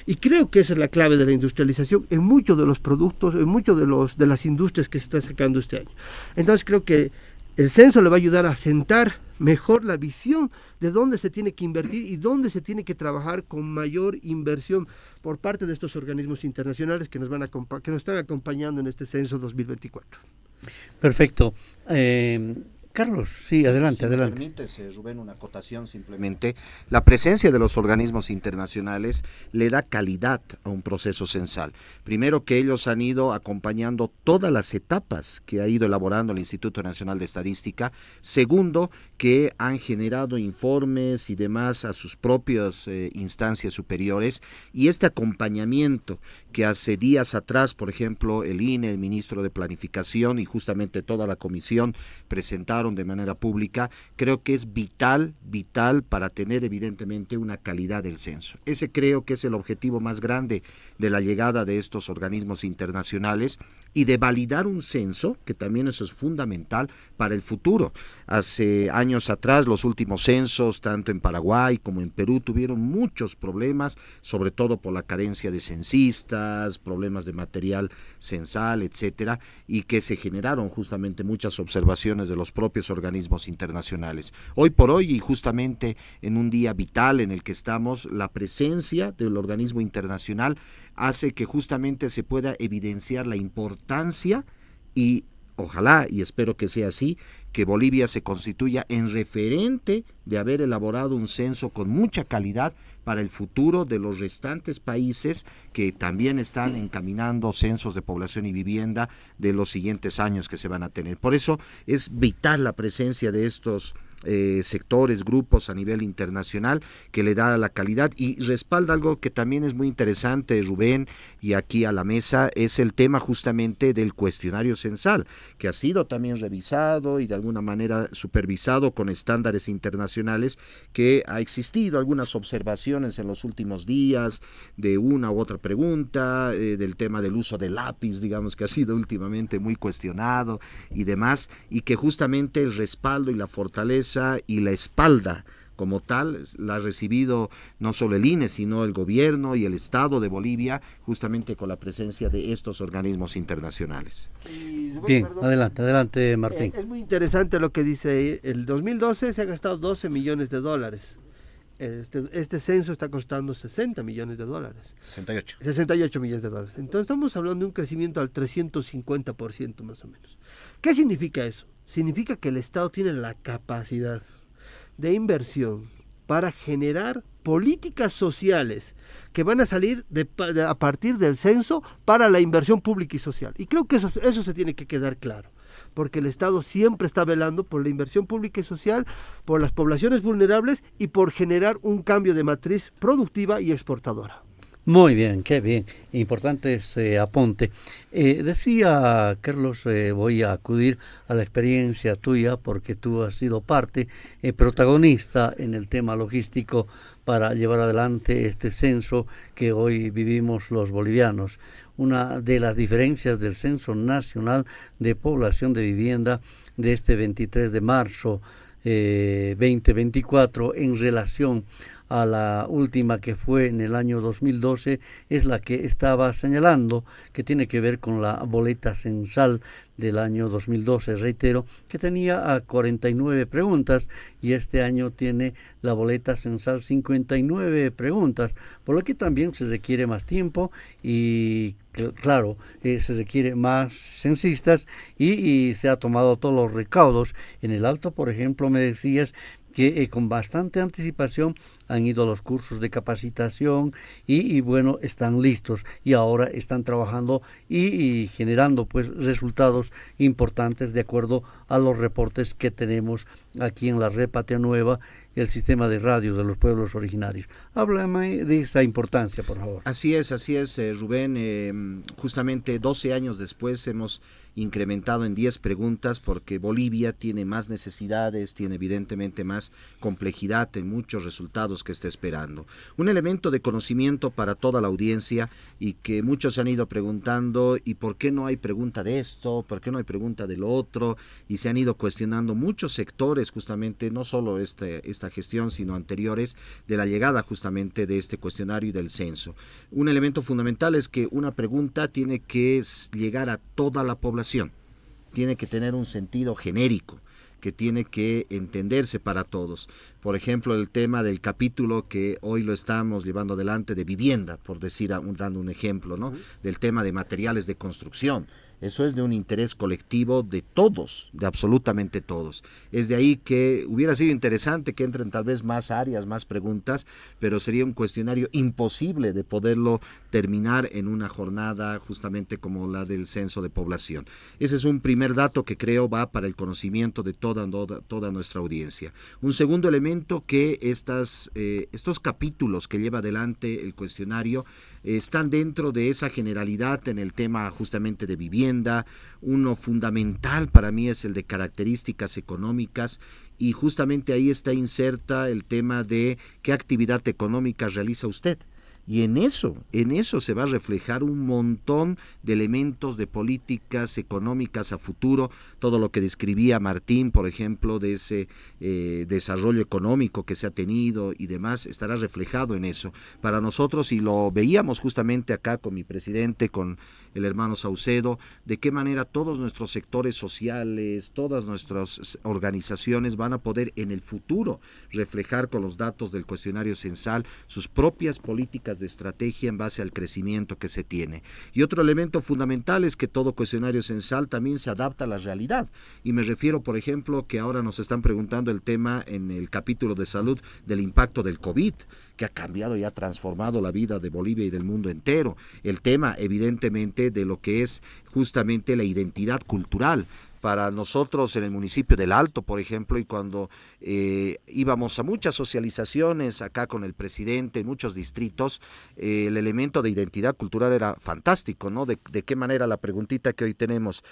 Y creo que esa es la clave de la industrialización en muchos de los productos, en muchos de las industrias que se está sacando este año. Entonces creo que el censo le va a ayudar a sentar mejor la visión de dónde se tiene que invertir y dónde se tiene que trabajar con mayor inversión por parte de estos organismos internacionales que nos están acompañando en este censo 2024. Perfecto. Carlos, sí, adelante, si adelante. Me permites, Rubén, una acotación simplemente. La presencia de los organismos internacionales le da calidad a un proceso censal. Primero, que ellos han ido acompañando todas las etapas que ha ido elaborando el Instituto Nacional de Estadística. Segundo, que han generado informes y demás a sus propias instancias superiores. Y este acompañamiento que hace días atrás, por ejemplo, el INE, el ministro de Planificación y justamente toda la comisión presentaron de manera pública, creo que es vital para tener evidentemente una calidad del censo. Ese creo que es el objetivo más grande de la llegada de estos organismos internacionales y de validar un censo, que también eso es fundamental para el futuro. Hace años atrás, los últimos censos, tanto en Paraguay como en Perú, tuvieron muchos problemas, sobre todo por la carencia de censistas, problemas de material censal, etcétera, y que se generaron justamente muchas observaciones de los propios organismos internacionales. Hoy por hoy, y justamente en un día vital en el que estamos, la presencia del organismo internacional hace que justamente se pueda evidenciar la importancia y ojalá, y espero que sea así, que Bolivia se constituya en referente de haber elaborado un censo con mucha calidad para el futuro de los restantes países que también están encaminando censos de población y vivienda de los siguientes años que se van a tener. Por eso es vital la presencia de estos sectores, grupos a nivel internacional, que le da la calidad y respalda algo que también es muy interesante, Rubén, y aquí a la mesa, es el tema justamente del cuestionario censal, que ha sido también revisado y de alguna manera supervisado con estándares internacionales, que ha existido algunas observaciones en los últimos días de una u otra pregunta, del tema del uso del lápiz, digamos, que ha sido últimamente muy cuestionado y demás, y que justamente el respaldo y la fortaleza y la espalda como tal la ha recibido no solo el INE, sino el gobierno y el Estado de Bolivia, justamente con la presencia de estos organismos internacionales. Bien, adelante Martín. Es muy interesante lo que dice. El 2012 se ha gastado 12 millones de dólares. Este censo está costando 60 millones de dólares. 68 millones de dólares. Entonces estamos hablando de un crecimiento al 350% más o menos. ¿Qué significa eso? Significa que el Estado tiene la capacidad de inversión para generar políticas sociales que van a salir a partir del censo para la inversión pública y social. Y creo que eso se tiene que quedar claro, porque el Estado siempre está velando por la inversión pública y social, por las poblaciones vulnerables y por generar un cambio de matriz productiva y exportadora. Muy bien, qué bien. Importante ese apunte. Decía Carlos, voy a acudir a la experiencia tuya porque tú has sido parte, protagonista en el tema logístico para llevar adelante este censo que hoy vivimos los bolivianos. Una de las diferencias del Censo Nacional de Población de Vivienda de este 23 de marzo 2024 en relación a la última que fue en el año 2012 es la que estaba señalando, que tiene que ver con la boleta censal del año 2012, reitero, que tenía a 49 preguntas y este año tiene la boleta censal 59 preguntas, por lo que también se requiere más tiempo y claro, se requiere más censistas y se ha tomado todos los recaudos. En el Alto, por ejemplo, me decías que con bastante anticipación han ido a los cursos de capacitación y bueno, están listos y ahora están trabajando y generando pues resultados importantes de acuerdo a los reportes que tenemos aquí en la Red Patria Nueva, el sistema de radio de los pueblos originarios. Háblame de esa importancia, por favor. Así es, Rubén. Justamente 12 años después hemos incrementado en 10 preguntas porque Bolivia tiene más necesidades, tiene evidentemente más complejidad en muchos resultados que está esperando. Un elemento de conocimiento para toda la audiencia y que muchos se han ido preguntando, ¿y por qué no hay pregunta de esto? ¿Por qué no hay pregunta de lo otro? Y se han ido cuestionando muchos sectores justamente, no solo esta gestión, sino anteriores, de la llegada justamente de este cuestionario y del censo. Un elemento fundamental es que una pregunta tiene que llegar a toda la población, tiene que tener un sentido genérico, que tiene que entenderse para todos. Por ejemplo, el tema del capítulo que hoy lo estamos llevando adelante de vivienda, por decir, dando un ejemplo, ¿no? Del tema de materiales de construcción. Eso es de un interés colectivo de todos, de absolutamente todos. Es de ahí que hubiera sido interesante que entren tal vez más áreas, más preguntas, pero sería un cuestionario imposible de poderlo terminar en una jornada justamente como la del censo de población. Ese es un primer dato que creo va para el conocimiento de toda nuestra audiencia. Un segundo elemento, que estos capítulos que lleva adelante el cuestionario están dentro de esa generalidad en el tema justamente de vivienda. Uno fundamental para mí es el de características económicas y justamente ahí está inserta el tema de qué actividad económica realiza usted. Y en eso se va a reflejar un montón de elementos de políticas económicas a futuro, todo lo que describía Martín, por ejemplo, de ese desarrollo económico que se ha tenido y demás, estará reflejado en eso. Para nosotros, y lo veíamos justamente acá con mi presidente, con el hermano Saucedo, de qué manera todos nuestros sectores sociales, todas nuestras organizaciones van a poder en el futuro reflejar con los datos del cuestionario censal sus propias políticas de estrategia en base al crecimiento que se tiene. Y otro elemento fundamental es que todo cuestionario censal también se adapta a la realidad. Y me refiero, por ejemplo, que ahora nos están preguntando el tema en el capítulo de salud del impacto del COVID, que ha cambiado y ha transformado la vida de Bolivia y del mundo entero. El tema, evidentemente, de lo que es justamente la identidad cultural. Para nosotros en el municipio del Alto, por ejemplo, y cuando íbamos a muchas socializaciones acá con el presidente en muchos distritos, el elemento de identidad cultural era fantástico, ¿no? De qué manera la preguntita que hoy tenemos,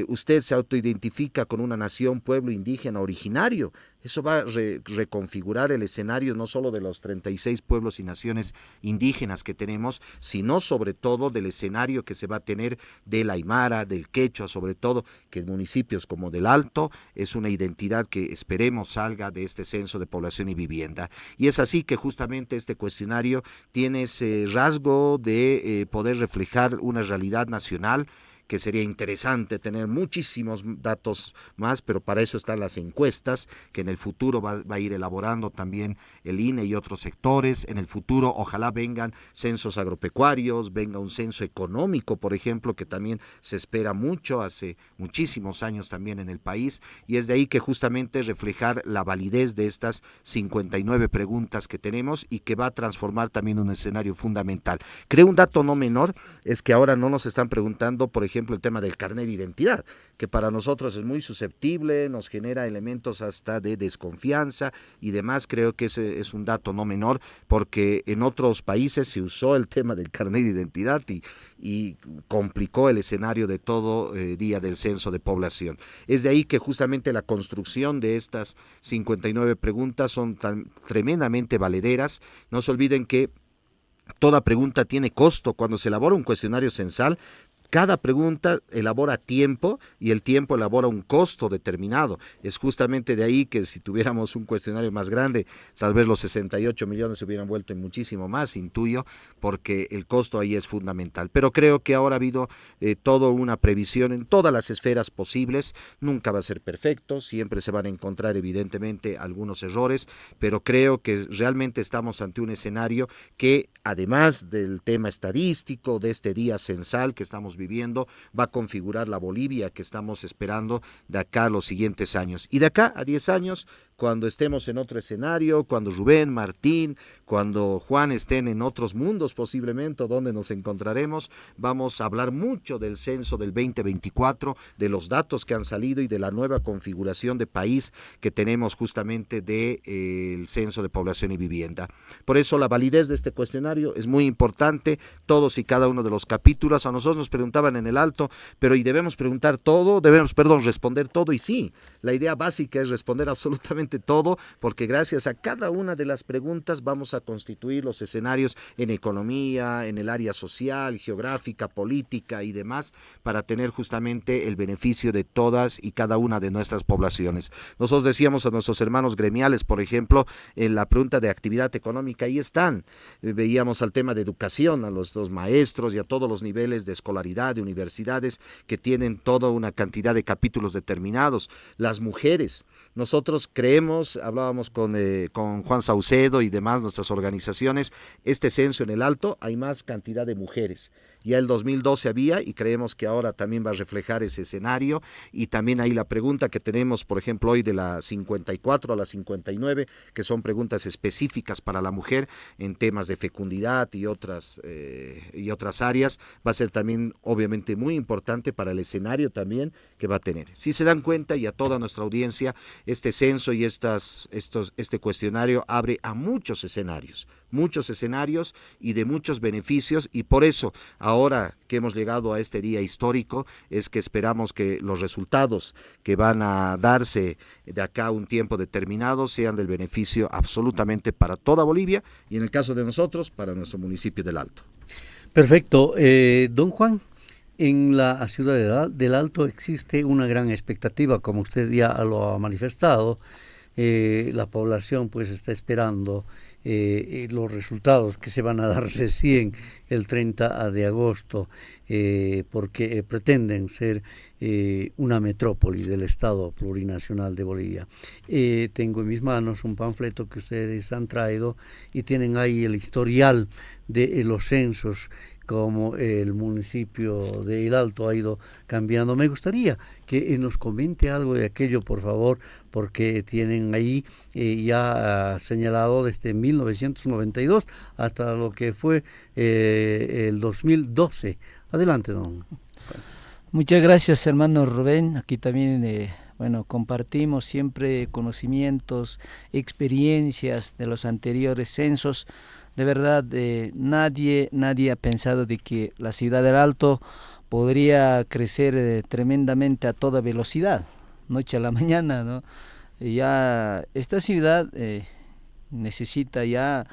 ¿usted se autoidentifica con una nación, pueblo indígena originario? Eso va a reconfigurar el escenario no solo de los 36 pueblos y naciones indígenas que tenemos, sino sobre todo del escenario que se va a tener del aymara, del quechua, sobre todo, que en municipios como del Alto es una identidad que esperemos salga de este censo de población y vivienda. Y es así que justamente este cuestionario tiene ese rasgo de poder reflejar una realidad nacional, que sería interesante tener muchísimos datos más, pero para eso están las encuestas, que en el futuro va a ir elaborando también el INE y otros sectores. En el futuro ojalá vengan censos agropecuarios, venga un censo económico, por ejemplo, que también se espera mucho, hace muchísimos años también en el país, y es de ahí que justamente reflejar la validez de estas 59 preguntas que tenemos y que va a transformar también un escenario fundamental. Creo un dato no menor, es que ahora no nos están preguntando, por ejemplo, ejemplo, el tema del carnet de identidad, que para nosotros es muy susceptible, nos genera elementos hasta de desconfianza y demás. Creo que ese es un dato no menor, porque en otros países se usó el tema del carnet de identidad y complicó el escenario de todo día del censo de población. Es de ahí que justamente la construcción de estas 59 preguntas son tan tremendamente valederas. No se olviden que toda pregunta tiene costo. Cuando se elabora un cuestionario censal, cada pregunta elabora tiempo y el tiempo elabora un costo determinado. Es justamente de ahí que si tuviéramos un cuestionario más grande, tal vez los 68 millones se hubieran vuelto en muchísimo más, intuyo, porque el costo ahí es fundamental. Pero creo que ahora ha habido toda una previsión en todas las esferas posibles. Nunca va a ser perfecto, siempre se van a encontrar evidentemente algunos errores, pero creo que realmente estamos ante un escenario que, además del tema estadístico, de este día censal que estamos viviendo, va a configurar la Bolivia que estamos esperando de acá a los siguientes años. Y de acá a 10 años, cuando estemos en otro escenario, cuando Rubén, Martín, cuando Juan estén en otros mundos posiblemente, donde nos encontraremos, vamos a hablar mucho del censo del 2024, de los datos que han salido y de la nueva configuración de país que tenemos justamente del censo de población y vivienda. Por eso la validez de este cuestionario es muy importante, todos y cada uno de los capítulos. A nosotros nos preguntaban en el Alto, pero ¿y debemos preguntar todo? Responder todo, y sí, la idea básica es responder absolutamente todo, porque gracias a cada una de las preguntas vamos a constituir los escenarios en economía, en el área social, geográfica, política y demás, para tener justamente el beneficio de todas y cada una de nuestras poblaciones. Nosotros decíamos a nuestros hermanos gremiales, por ejemplo, en la pregunta de actividad económica, ahí están. Veíamos al tema de educación, a los maestros y a todos los niveles de escolaridad, de universidades que tienen toda una cantidad de capítulos determinados. Las mujeres, nosotros creemos, hablábamos con Juan Saucedo y demás, nuestras organizaciones, este censo en el Alto hay más cantidad de mujeres. Ya el 2012 había, y creemos que ahora también va a reflejar ese escenario. Y también hay la pregunta que tenemos, por ejemplo, hoy de la 54 a la 59, que son preguntas específicas para la mujer en temas de fecundidad y otras áreas. Va a ser también obviamente muy importante para el escenario también que va a tener. Si se dan cuenta, y a toda nuestra audiencia, este censo y este cuestionario abre a muchos escenarios y de muchos beneficios, y por eso ahora que hemos llegado a este día histórico es que esperamos que los resultados que van a darse de acá a un tiempo determinado sean del beneficio absolutamente para toda Bolivia y en el caso de nosotros para nuestro municipio del Alto. Perfecto. Don Juan, en la ciudad del Alto existe una gran expectativa, como usted ya lo ha manifestado. La población pues está esperando los resultados que se van a dar recién el 30 de agosto, porque pretenden ser una metrópoli del Estado Plurinacional de Bolivia. Tengo en mis manos un panfleto que ustedes han traído y tienen ahí el historial de los censos, como el municipio de El Alto ha ido cambiando. Me gustaría que nos comente algo de aquello, por favor, porque tienen ahí ya señalado desde 1992 hasta lo que fue el 2012. Adelante, don. Muchas gracias, hermano Rubén. Aquí también compartimos siempre conocimientos, experiencias de los anteriores censos. De verdad, nadie ha pensado de que la ciudad del Alto podría crecer tremendamente a toda velocidad, noche a la mañana, ¿no? Ya esta ciudad necesita ya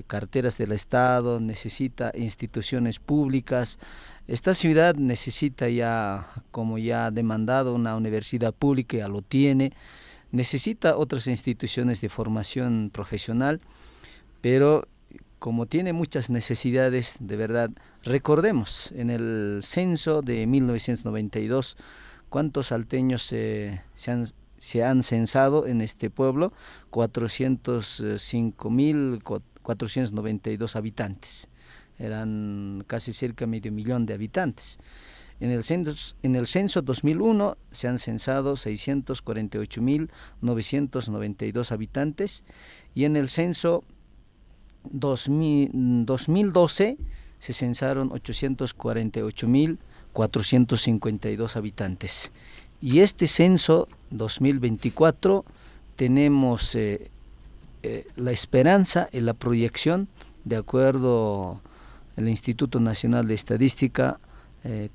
carteras del Estado, necesita instituciones públicas. Esta ciudad necesita ya, como ya ha demandado, una universidad pública, ya lo tiene, necesita otras instituciones de formación profesional, pero como tiene muchas necesidades, de verdad, recordemos, en el censo de 1992, ¿cuántos salteños se han censado en este pueblo? 405.492 habitantes. Eran casi cerca de 500.000 de habitantes. En el censo 2001 se han censado 648.992 habitantes, y en el censo 2012 se censaron 848.400 452 habitantes. Y este censo 2024 tenemos la esperanza y la proyección, de acuerdo al Instituto Nacional de Estadística,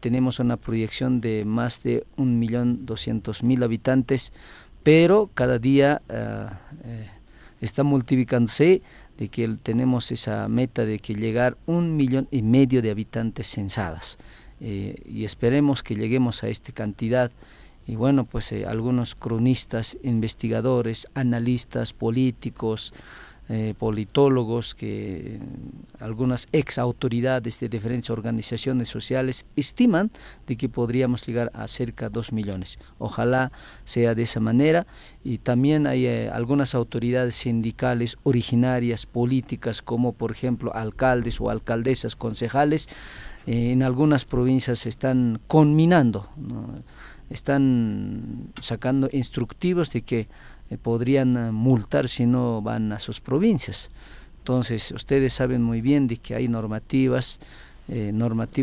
tenemos una proyección de más de 1.200.000 habitantes, pero cada día está multiplicándose, de que tenemos esa meta de que llegar 1,5 millones de habitantes censadas, y esperemos que lleguemos a esta cantidad. Y bueno, pues algunos cronistas, investigadores, analistas, políticos, politólogos, algunas ex autoridades de diferentes organizaciones sociales estiman de que podríamos llegar a cerca de 2 millones. Ojalá sea de esa manera. Y también hay algunas autoridades sindicales originarias, políticas, como por ejemplo alcaldes o alcaldesas, concejales, en algunas provincias están conminando, ¿no? Están sacando instructivos de que podrían multar si no van a sus provincias. Entonces, ustedes saben muy bien de que hay normativas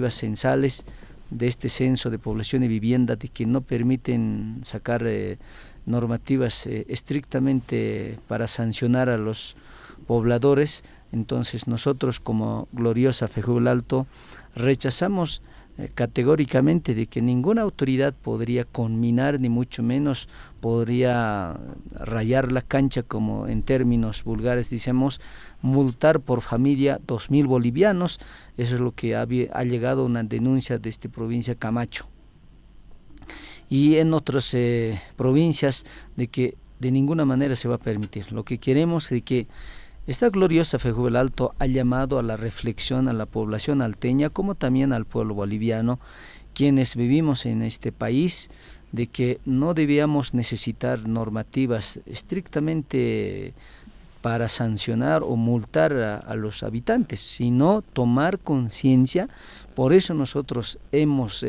censales de este censo de población y vivienda, de que no permiten sacar normativas estrictamente para sancionar a los pobladores. Entonces, nosotros como Gloriosa Fejúbal Alto rechazamos categóricamente de que ninguna autoridad podría conminar, ni mucho menos podría rayar la cancha, como en términos vulgares decimos, multar por familia 2.000 bolivianos. Eso es lo que ha llegado una denuncia de esta provincia Camacho. Y en otras provincias de que de ninguna manera se va a permitir. Lo que queremos es que esta Gloriosa Fejúbal Alto ha llamado a la reflexión a la población alteña, como también al pueblo boliviano, quienes vivimos en este país, de que no debíamos necesitar normativas estrictamente para sancionar o multar a los habitantes, sino tomar conciencia. Por eso nosotros hemos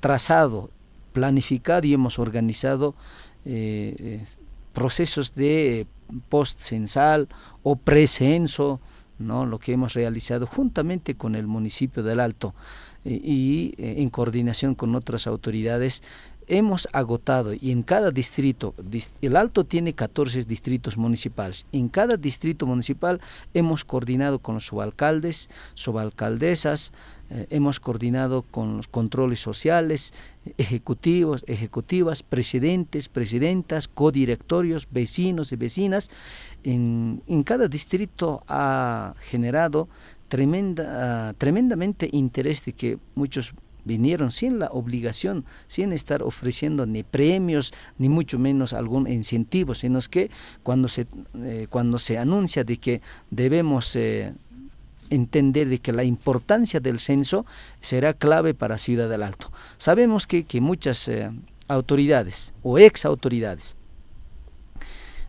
trazado, planificado y hemos organizado procesos de post-censal o precenso, ¿no? Lo que hemos realizado juntamente con el municipio del Alto y en coordinación con otras autoridades. Hemos agotado, y en cada distrito, el Alto tiene 14 distritos municipales, en cada distrito municipal hemos coordinado con los subalcaldes, subalcaldesas, hemos coordinado con los controles sociales, ejecutivos, ejecutivas, presidentes, presidentas, codirectorios, vecinos y vecinas. En cada distrito ha generado tremendamente interés de que muchos vinieron sin la obligación, sin estar ofreciendo ni premios, ni mucho menos algún incentivo, sino que cuando se anuncia de que debemos entender de que la importancia del censo será clave para Ciudad del Alto. Sabemos que muchas autoridades o ex autoridades,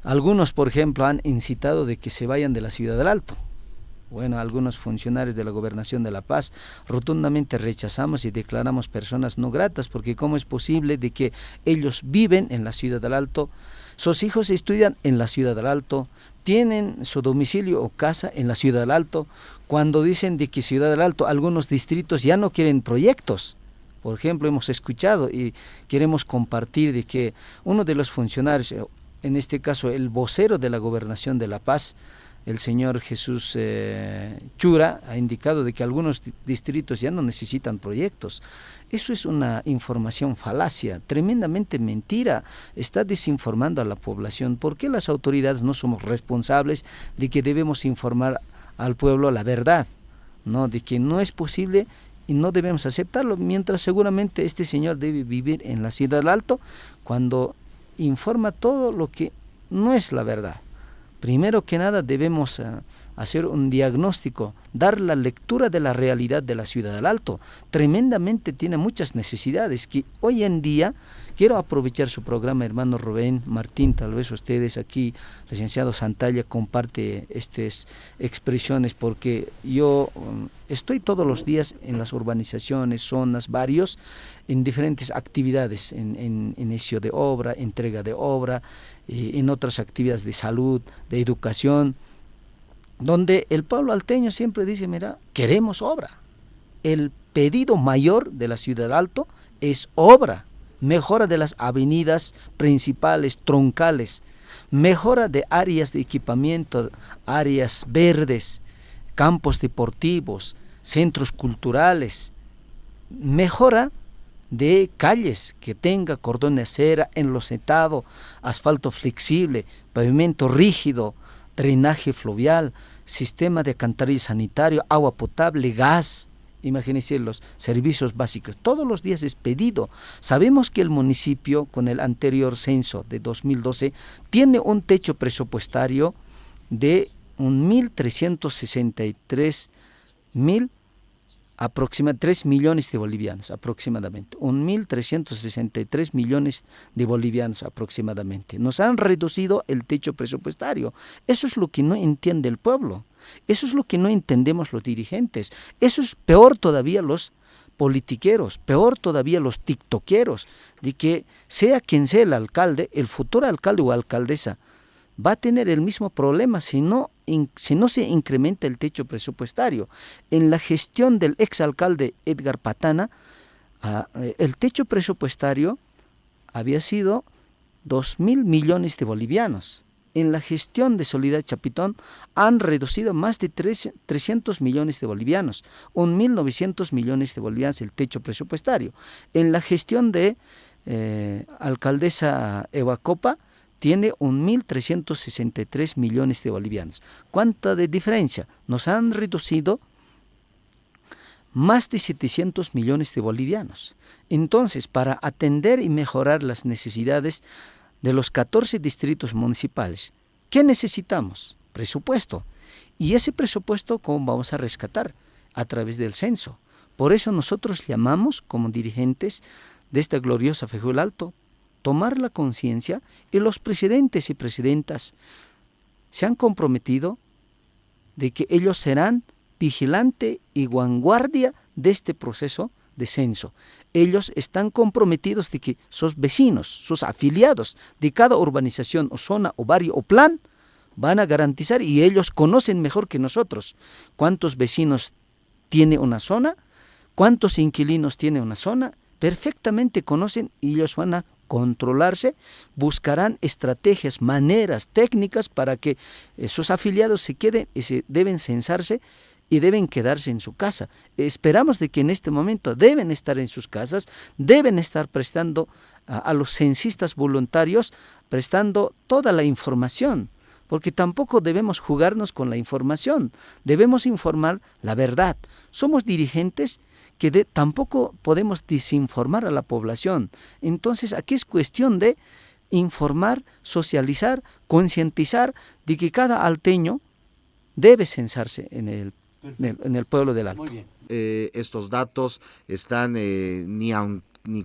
algunos por ejemplo han incitado de que se vayan de la Ciudad del Alto. Bueno, algunos funcionarios de la Gobernación de La Paz rotundamente rechazamos y declaramos personas no gratas, porque cómo es posible de que ellos viven en la Ciudad del Alto, sus hijos estudian en la Ciudad del Alto, tienen su domicilio o casa en la Ciudad del Alto, cuando dicen de que Ciudad del Alto, algunos distritos ya no quieren proyectos. Por ejemplo, hemos escuchado y queremos compartir de que uno de los funcionarios, en este caso el vocero de la Gobernación de La Paz, el señor Jesús Chura, ha indicado de que algunos distritos ya no necesitan proyectos. Eso es una información falacia, tremendamente mentira. Está desinformando a la población. ¿Por qué las autoridades no somos responsables de que debemos informar al pueblo la verdad? ¿No? De que no es posible y no debemos aceptarlo, mientras seguramente este señor debe vivir en la Ciudad del Alto cuando informa todo lo que no es la verdad. Primero que nada debemos hacer un diagnóstico, dar la lectura de la realidad de la Ciudad del Alto. Tremendamente tiene muchas necesidades que hoy en día, quiero aprovechar su programa, hermano Rubén, Martín, tal vez ustedes aquí, licenciado Santalla, comparte estas expresiones, porque yo estoy todos los días en las urbanizaciones, zonas, barrios, en diferentes actividades, en inicio de obra, entrega de obra, en otras actividades de salud, de educación, donde el pueblo alteño siempre dice, mira, queremos obra. El pedido mayor de la ciudad de Alto es obra, mejora de las avenidas principales, troncales, mejora de áreas de equipamiento, áreas verdes, campos deportivos, centros culturales, mejora de calles que tenga cordón de acera, enlosetado, asfalto flexible, pavimento rígido, drenaje fluvial, sistema de alcantarillado sanitario, agua potable, gas. Imagínense los servicios básicos. Todos los días es pedido. Sabemos que el municipio, con el anterior censo de 2012, tiene un techo presupuestario de 1.363.000, aproximadamente 3 millones de bolivianos, aproximadamente. 1.363 millones de bolivianos aproximadamente. Nos han reducido el techo presupuestario. Eso es lo que no entiende el pueblo. Eso es lo que no entendemos los dirigentes. Eso es peor todavía los politiqueros, peor todavía los tiktokeros, de que sea quien sea el alcalde, el futuro alcalde o alcaldesa, va a tener el mismo problema si no se incrementa el techo presupuestario. En la gestión del exalcalde Edgar Patana, el techo presupuestario había sido 2.000 millones de bolivianos. En la gestión de Solidaridad Chapitón han reducido más de 300 millones de bolivianos, 1.900 millones de bolivianos el techo presupuestario. En la gestión de alcaldesa Eva Copa tiene 1.363 millones de bolivianos. ¿Cuánta de diferencia? Nos han reducido más de 700 millones de bolivianos. Entonces, para atender y mejorar las necesidades de los 14 distritos municipales, ¿qué necesitamos? Presupuesto. Y ese presupuesto, ¿cómo vamos a rescatar? A través del censo. Por eso nosotros llamamos, como dirigentes de esta gloriosa FEJUVE del Alto, tomar la conciencia, y los presidentes y presidentas se han comprometido de que ellos serán vigilante y vanguardia de este proceso de censo. Ellos están comprometidos de que sus vecinos, sus afiliados de cada urbanización o zona o barrio o plan van a garantizar, y ellos conocen mejor que nosotros cuántos vecinos tiene una zona, cuántos inquilinos tiene una zona, perfectamente conocen, y ellos van a controlarse, buscarán estrategias, maneras, técnicas para que sus afiliados se queden y deben censarse y deben quedarse en su casa. Esperamos de que en este momento deben estar en sus casas, deben estar prestando a los censistas voluntarios, prestando toda la información, porque tampoco debemos jugarnos con la información, debemos informar la verdad. Somos dirigentes que tampoco podemos desinformar a la población. Entonces aquí es cuestión de informar, socializar, concientizar de que cada alteño debe censarse en el pueblo del Alto. Muy bien. Estos datos están ni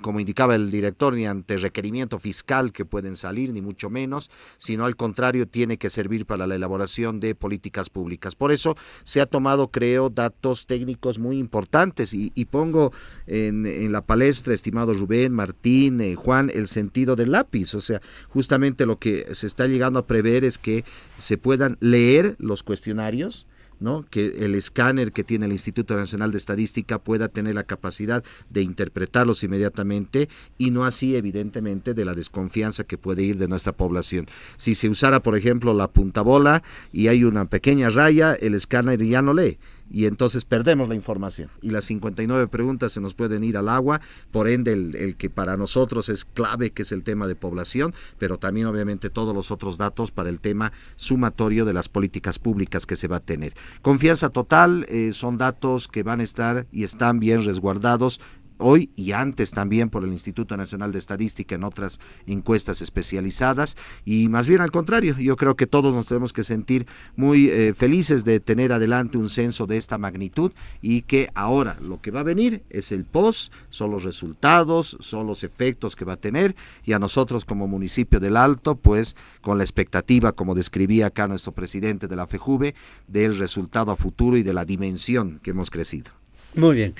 como indicaba el director, ni ante requerimiento fiscal que pueden salir, ni mucho menos, sino al contrario tiene que servir para la elaboración de políticas públicas. Por eso se ha tomado, creo, datos técnicos muy importantes y pongo en la palestra, estimado Rubén, Martín, Juan, el sentido del lápiz. O sea, justamente lo que se está llegando a prever es que se puedan leer los cuestionarios, ¿no? Que el escáner que tiene el Instituto Nacional de Estadística pueda tener la capacidad de interpretarlos inmediatamente, y no así evidentemente de la desconfianza que puede ir de nuestra población. Si se usara, por ejemplo, la puntabola y hay una pequeña raya, el escáner ya no lee, y entonces perdemos la información y las 59 preguntas se nos pueden ir al agua. Por ende el que para nosotros es clave, que es el tema de población, pero también obviamente todos los otros datos para el tema sumatorio de las políticas públicas que se va a tener. Confianza total, son datos que van a estar y están bien resguardados hoy y antes también por el Instituto Nacional de Estadística en otras encuestas especializadas, y más bien al contrario, yo creo que todos nos tenemos que sentir muy felices de tener adelante un censo de esta magnitud, y que ahora lo que va a venir es el post, son los resultados, son los efectos que va a tener, y a nosotros como municipio del Alto, pues con la expectativa, como describía acá nuestro presidente de la FEJUVE, del resultado a futuro y de la dimensión que hemos crecido. Muy bien.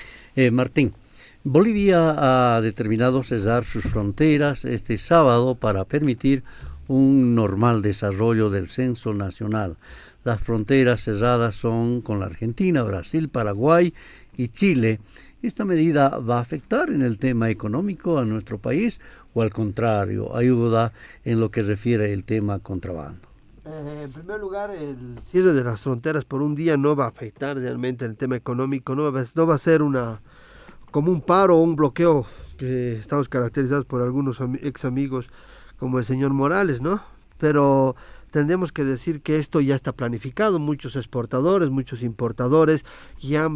Martín, Bolivia ha determinado cerrar sus fronteras este sábado para permitir un normal desarrollo del censo nacional. Las fronteras cerradas son con la Argentina, Brasil, Paraguay y Chile, ¿Esta medida va a afectar en el tema económico a nuestro país o al contrario, ayuda en lo que refiere el tema contrabando? En primer lugar, el cierre de las fronteras por un día no va a afectar realmente el tema económico, no va a ser como un paro o un bloqueo que estamos caracterizados por algunos ex amigos como el señor Morales, ¿no? Pero tendremos que decir que esto ya está planificado, muchos exportadores, muchos importadores ya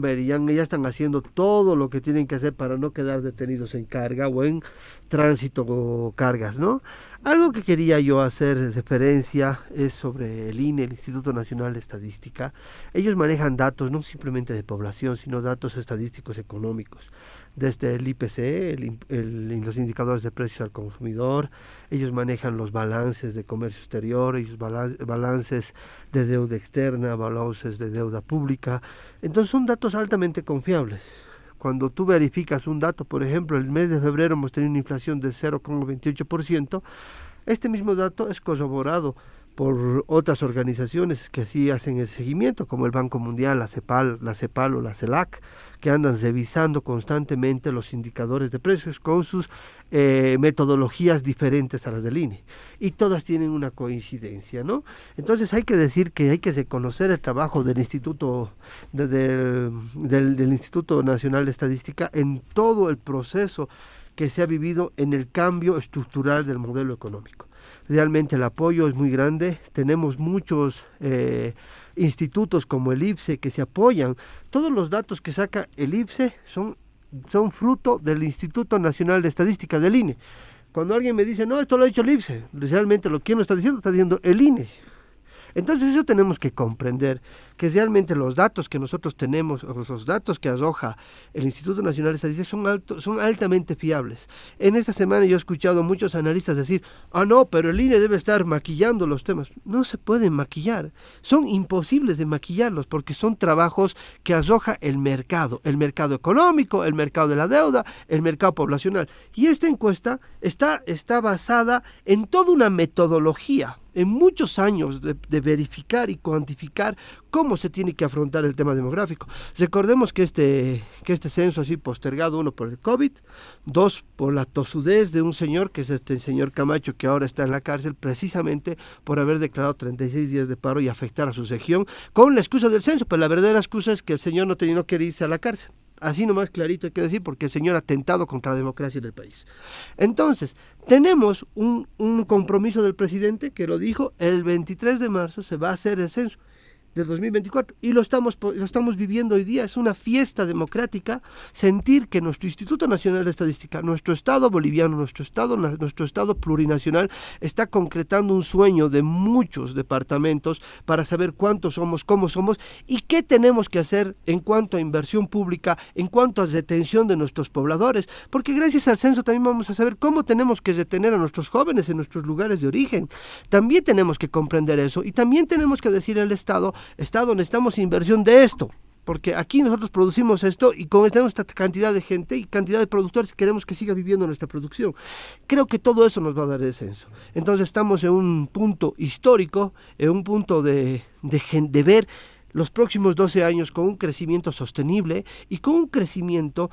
están haciendo todo lo que tienen que hacer para no quedar detenidos en carga o en tránsito o cargas, ¿no? Algo que quería yo hacer referencia es sobre el INE, el Instituto Nacional de Estadística. Ellos manejan datos no simplemente de población, sino datos estadísticos económicos, desde el IPC, los indicadores de precios al consumidor. Ellos manejan los balances de comercio exterior, balances de deuda externa, balances de deuda pública. Entonces son datos altamente confiables. Cuando tú verificas un dato, por ejemplo, el mes de febrero hemos tenido una inflación de 0,28%, este mismo dato es corroborado por otras organizaciones que así hacen el seguimiento, como el Banco Mundial, la CEPAL o la CELAC, que andan revisando constantemente los indicadores de precios con sus metodologías diferentes a las del INE, y todas tienen una coincidencia, ¿no? Entonces hay que decir que hay que reconocer el trabajo del Instituto del Instituto Nacional de Estadística en todo el proceso que se ha vivido en el cambio estructural del modelo económico. Realmente el apoyo es muy grande, tenemos muchos institutos como el IPSE que se apoyan. Todos los datos que saca el IPSE son fruto del Instituto Nacional de Estadística, del INE. Cuando alguien me dice, no, esto lo ha hecho el IPSE, realmente ¿quién lo está diciendo el INE. Entonces eso tenemos que comprender, que realmente los datos que nosotros tenemos, o los datos que arroja el Instituto Nacional de Estadística son altamente fiables. En esta semana yo he escuchado a muchos analistas decir, no, pero el INE debe estar maquillando los temas. No se pueden maquillar, son imposibles de maquillarlos porque son trabajos que arroja el mercado económico, el mercado de la deuda, el mercado poblacional. Y esta encuesta está basada en toda una metodología, en muchos años de verificar y cuantificar cómo se tiene que afrontar el tema demográfico. Recordemos que este censo así postergado, uno por el COVID, dos por la tosudez de un señor, que es este señor Camacho, que ahora está en la cárcel precisamente por haber declarado 36 días de paro y afectar a su región con la excusa del censo, pero la verdadera excusa es que el señor no quiere irse a la cárcel. Así nomás clarito hay que decir, porque el señor ha atentado contra la democracia del país. Entonces, tenemos un compromiso del presidente que lo dijo, el 23 de marzo se va a hacer el censo del 2024 y lo estamos viviendo hoy día. Es una fiesta democrática sentir que nuestro Instituto Nacional de Estadística, nuestro Estado boliviano, nuestro Estado plurinacional está concretando un sueño de muchos departamentos para saber cuántos somos, cómo somos y qué tenemos que hacer en cuanto a inversión pública, en cuanto a retención de nuestros pobladores, porque gracias al censo también vamos a saber cómo tenemos que retener a nuestros jóvenes en nuestros lugares de origen. También tenemos que comprender eso y también tenemos que decir al Estado, necesitamos inversión de esto, porque aquí nosotros producimos esto y tenemos esta cantidad de gente y cantidad de productores que queremos que siga viviendo nuestra producción. Creo que todo eso nos va a dar el censo. Entonces estamos en un punto histórico, en un punto de ver los próximos 12 años con un crecimiento sostenible y con un crecimiento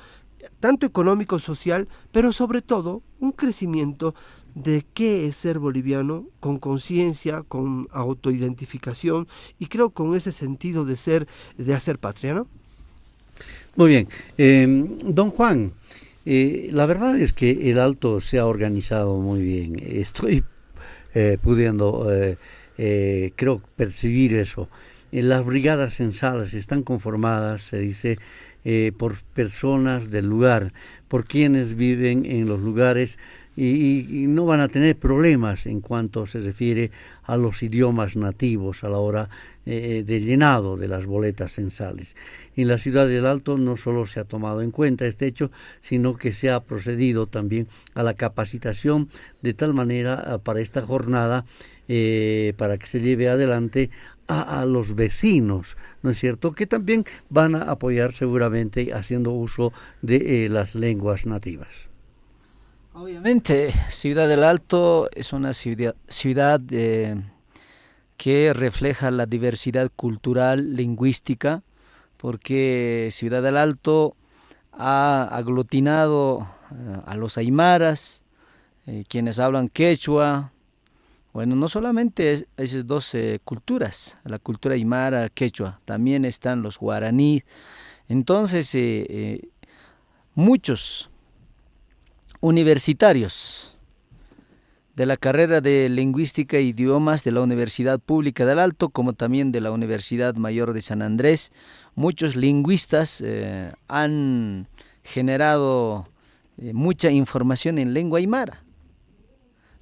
tanto económico, social, pero sobre todo un crecimiento de qué es ser boliviano, con conciencia, con autoidentificación y creo con ese sentido de hacer patria, ¿no? Muy bien. Don Juan, la verdad es que el Alto se ha organizado muy bien. Estoy pudiendo, creo, percibir eso. Las brigadas censales están conformadas, se dice, por personas del lugar, por quienes viven en los lugares y no van a tener problemas en cuanto se refiere a los idiomas nativos a la hora de llenado de las boletas censales. En la ciudad del Alto no solo se ha tomado en cuenta este hecho, sino que se ha procedido también a la capacitación de tal manera para esta jornada, para que se lleve adelante a los vecinos, ¿no es cierto?, que también van a apoyar seguramente haciendo uso de las lenguas nativas. Obviamente, Ciudad del Alto es una ciudad que refleja la diversidad cultural, lingüística, porque Ciudad del Alto ha aglutinado a los aymaras, quienes hablan quechua. Bueno, no solamente esas dos culturas, la cultura aymara, quechua, también están los guaraníes. Entonces, muchos universitarios de la carrera de Lingüística e Idiomas de la Universidad Pública del Alto, como también de la Universidad Mayor de San Andrés, muchos lingüistas han generado mucha información en lengua aymara.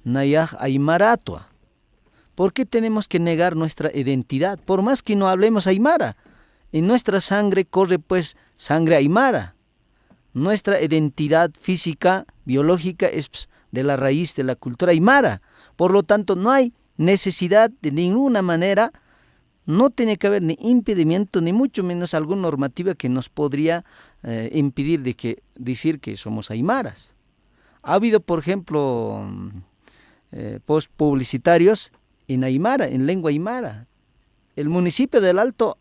Nayaj aymaratua. ¿Por qué tenemos que negar nuestra identidad? Por más que no hablemos aymara, en nuestra sangre corre pues sangre aymara. Nuestra identidad física, biológica es de la raíz de la cultura aymara. Por lo tanto, no hay necesidad de ninguna manera, no tiene que haber ni impedimento, ni mucho menos alguna normativa que nos podría impedir decir que somos aymaras. Ha habido, por ejemplo, post publicitarios en aymara, en lengua aymara. El municipio del Alto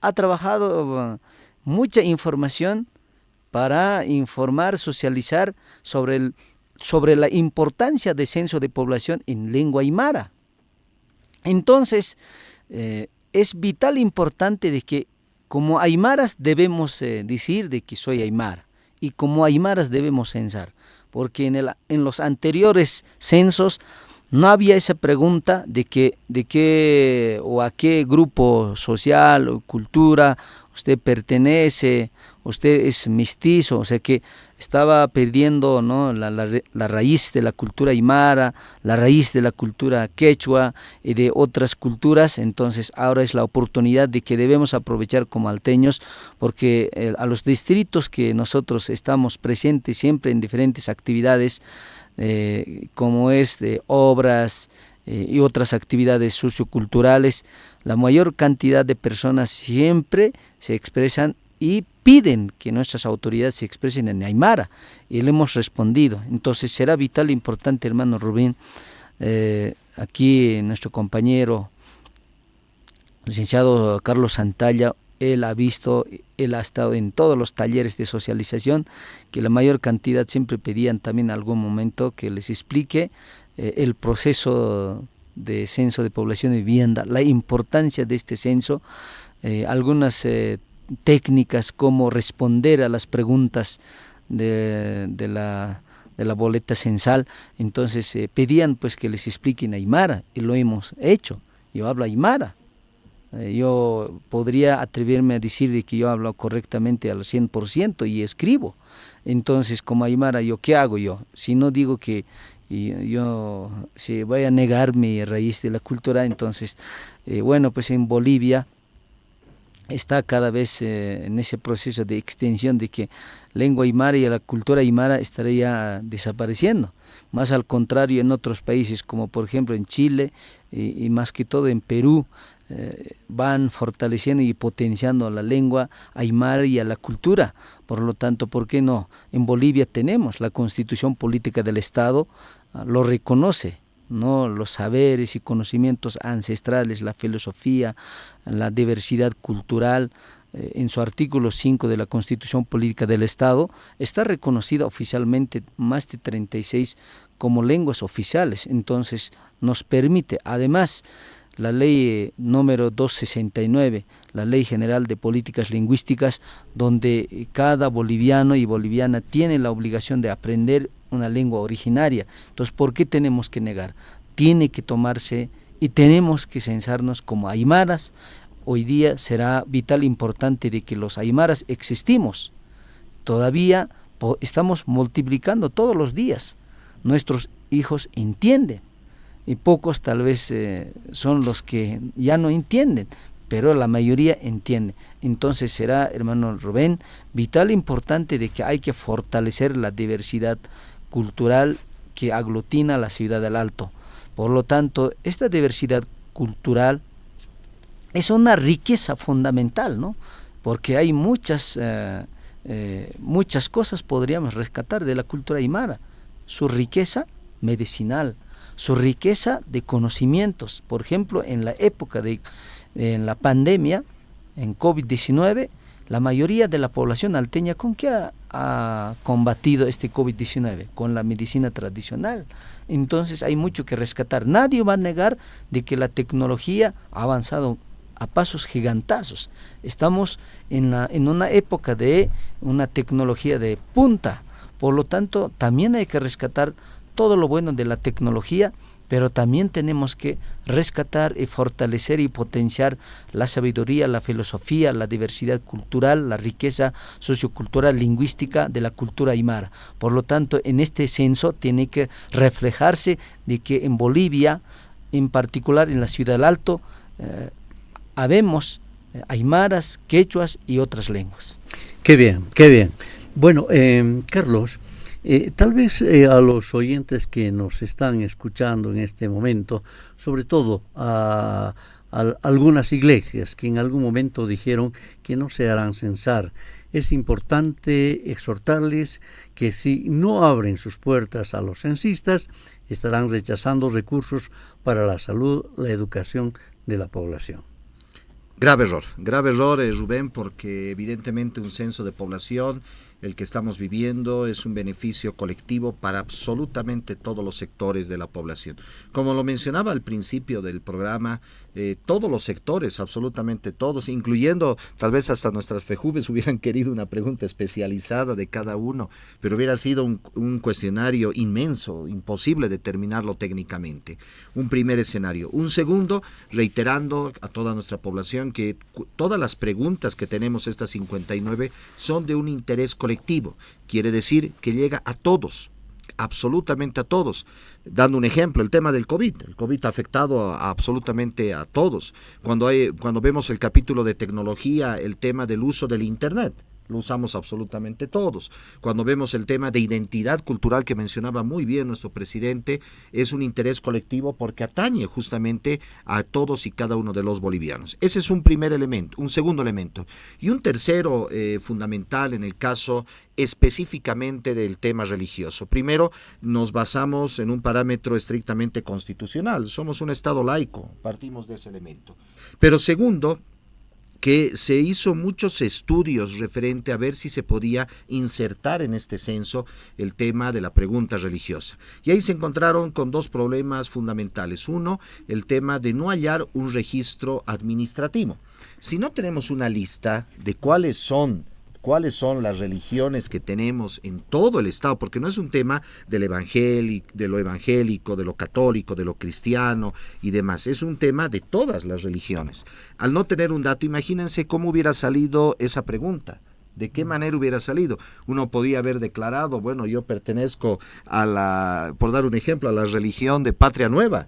ha trabajado mucha información para informar, socializar sobre la importancia del censo de población en lengua aymara. Entonces, es vital importante de que como aymaras debemos decir de que soy aymara, y como aymaras debemos censar, porque en los anteriores censos no había esa pregunta de qué o a qué grupo social o cultura usted pertenece, usted es mestizo, o sea que estaba perdiendo, ¿no?, la raíz de la cultura aymara, la raíz de la cultura quechua y de otras culturas. Entonces ahora es la oportunidad de que debemos aprovechar como alteños, porque a los distritos que nosotros estamos presentes siempre en diferentes actividades, como es de obras y otras actividades socioculturales, la mayor cantidad de personas siempre se expresan y piden que nuestras autoridades se expresen en aymara, y le hemos respondido. Entonces será vital, importante, hermano Rubén, aquí nuestro compañero licenciado Carlos Santalla, él ha estado en todos los talleres de socialización, que la mayor cantidad siempre pedían también en algún momento que les explique el proceso de censo de población y vivienda, la importancia de este censo, algunas técnicas como responder a las preguntas de la boleta censal. Entonces pedían pues que les expliquen aymara, y lo hemos hecho. Yo hablo aymara. Yo podría atreverme a decir de que yo hablo correctamente al 100% y escribo. Entonces, como aymara, ¿qué hago yo? Si no digo que yo si voy a negar mi raíz de la cultura, entonces, bueno, pues en Bolivia está cada vez en ese proceso de extensión de que lengua aymara y la cultura aymara estaría desapareciendo. Más al contrario, en otros países como por ejemplo en Chile y más que todo en Perú, van fortaleciendo y potenciando a la lengua aymara y a la cultura. Por lo tanto, ¿por qué no? En Bolivia tenemos la Constitución Política del Estado, lo reconoce, ¿no?, los saberes y conocimientos ancestrales, la filosofía, la diversidad cultural. En su artículo 5 de la Constitución Política del Estado está reconocida oficialmente más de 36 como lenguas oficiales. Entonces nos permite, además, la ley número 269, la Ley General de Políticas Lingüísticas, donde cada boliviano y boliviana tiene la obligación de aprender una lengua originaria. Entonces, ¿por qué tenemos que negar? Tiene que tomarse y tenemos que censarnos como aymaras. Hoy día será vital, importante de que los aymaras existimos. Todavía estamos multiplicando todos los días. Nuestros hijos entienden. Y pocos tal vez son los que ya no entienden, pero la mayoría entiende. Entonces será, hermano Rubén, vital, importante de que hay que fortalecer la diversidad cultural que aglutina la ciudad del Alto. Por lo tanto, esta diversidad cultural es una riqueza fundamental, ¿no? Porque hay muchas cosas podríamos rescatar de la cultura aymara. Su riqueza medicinal, su riqueza de conocimientos. Por ejemplo, en la época en la pandemia, en COVID-19, la mayoría de la población alteña, ¿con qué ha combatido este COVID-19 con la medicina tradicional. Entonces hay mucho que rescatar. Nadie va a negar de que la tecnología ha avanzado a pasos gigantazos. Estamos en una época de una tecnología de punta. Por lo tanto, también hay que rescatar todo lo bueno de la tecnología, pero también tenemos que rescatar y fortalecer y potenciar la sabiduría, la filosofía, la diversidad cultural, la riqueza sociocultural, lingüística de la cultura aymara. Por lo tanto, en este censo tiene que reflejarse de que en Bolivia, en particular en la Ciudad del Alto, habemos aymaras, quechuas y otras lenguas. Qué bien, qué bien. Bueno, Carlos, tal vez a los oyentes que nos están escuchando en este momento, sobre todo a algunas iglesias que en algún momento dijeron que no se harán censar, es importante exhortarles que si no abren sus puertas a los censistas, estarán rechazando recursos para la salud, la educación de la población. Grave error, Rubén, porque evidentemente un censo de población, el que estamos viviendo, es un beneficio colectivo para absolutamente todos los sectores de la población. Como lo mencionaba al principio del programa, todos los sectores, absolutamente todos, incluyendo tal vez hasta nuestras FEJUVES hubieran querido una pregunta especializada de cada uno, pero hubiera sido un cuestionario inmenso, imposible determinarlo técnicamente. Un primer escenario. Un segundo, reiterando a toda nuestra población que todas las preguntas que tenemos, estas 59, son de un interés colectivo. Quiere decir que llega a todos, absolutamente a todos. Dando un ejemplo, el tema del COVID. El COVID ha afectado absolutamente a todos. Cuando vemos el capítulo de tecnología, el tema del uso del Internet, lo usamos absolutamente todos. Cuando vemos el tema de identidad cultural que mencionaba muy bien nuestro presidente, es un interés colectivo porque atañe justamente a todos y cada uno de los bolivianos. Ese es un primer elemento, un segundo elemento. Y un tercero fundamental en el caso específicamente del tema religioso. Primero, nos basamos en un parámetro estrictamente constitucional. Somos un Estado laico, partimos de ese elemento. Pero segundo, que se hizo muchos estudios referente a ver si se podía insertar en este censo el tema de la pregunta religiosa. Y ahí se encontraron con dos problemas fundamentales. Uno, el tema de no hallar un registro administrativo. Si no tenemos una lista de cuáles son las religiones que tenemos en todo el Estado, porque no es un tema de lo evangélico, de lo católico, de lo cristiano y demás, es un tema de todas las religiones. Al no tener un dato, imagínense cómo hubiera salido esa pregunta. ¿De qué manera hubiera salido? Uno podía haber declarado, bueno, yo pertenezco por dar un ejemplo, a la religión de Patria Nueva,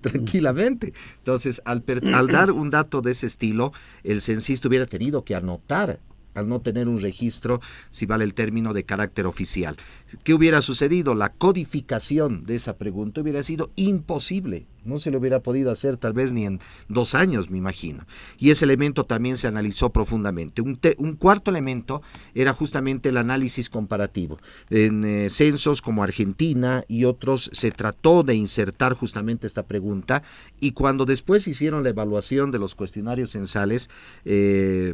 tranquilamente. Entonces, al dar un dato de ese estilo, el censista hubiera tenido que anotar, al no tener un registro, si vale el término, de carácter oficial. ¿Qué hubiera sucedido? La codificación de esa pregunta hubiera sido imposible. No se lo hubiera podido hacer tal vez ni en 2 años, me imagino. Y ese elemento también se analizó profundamente. Un cuarto elemento era justamente el análisis comparativo. En censos como Argentina y otros se trató de insertar justamente esta pregunta, y cuando después hicieron la evaluación de los cuestionarios censales,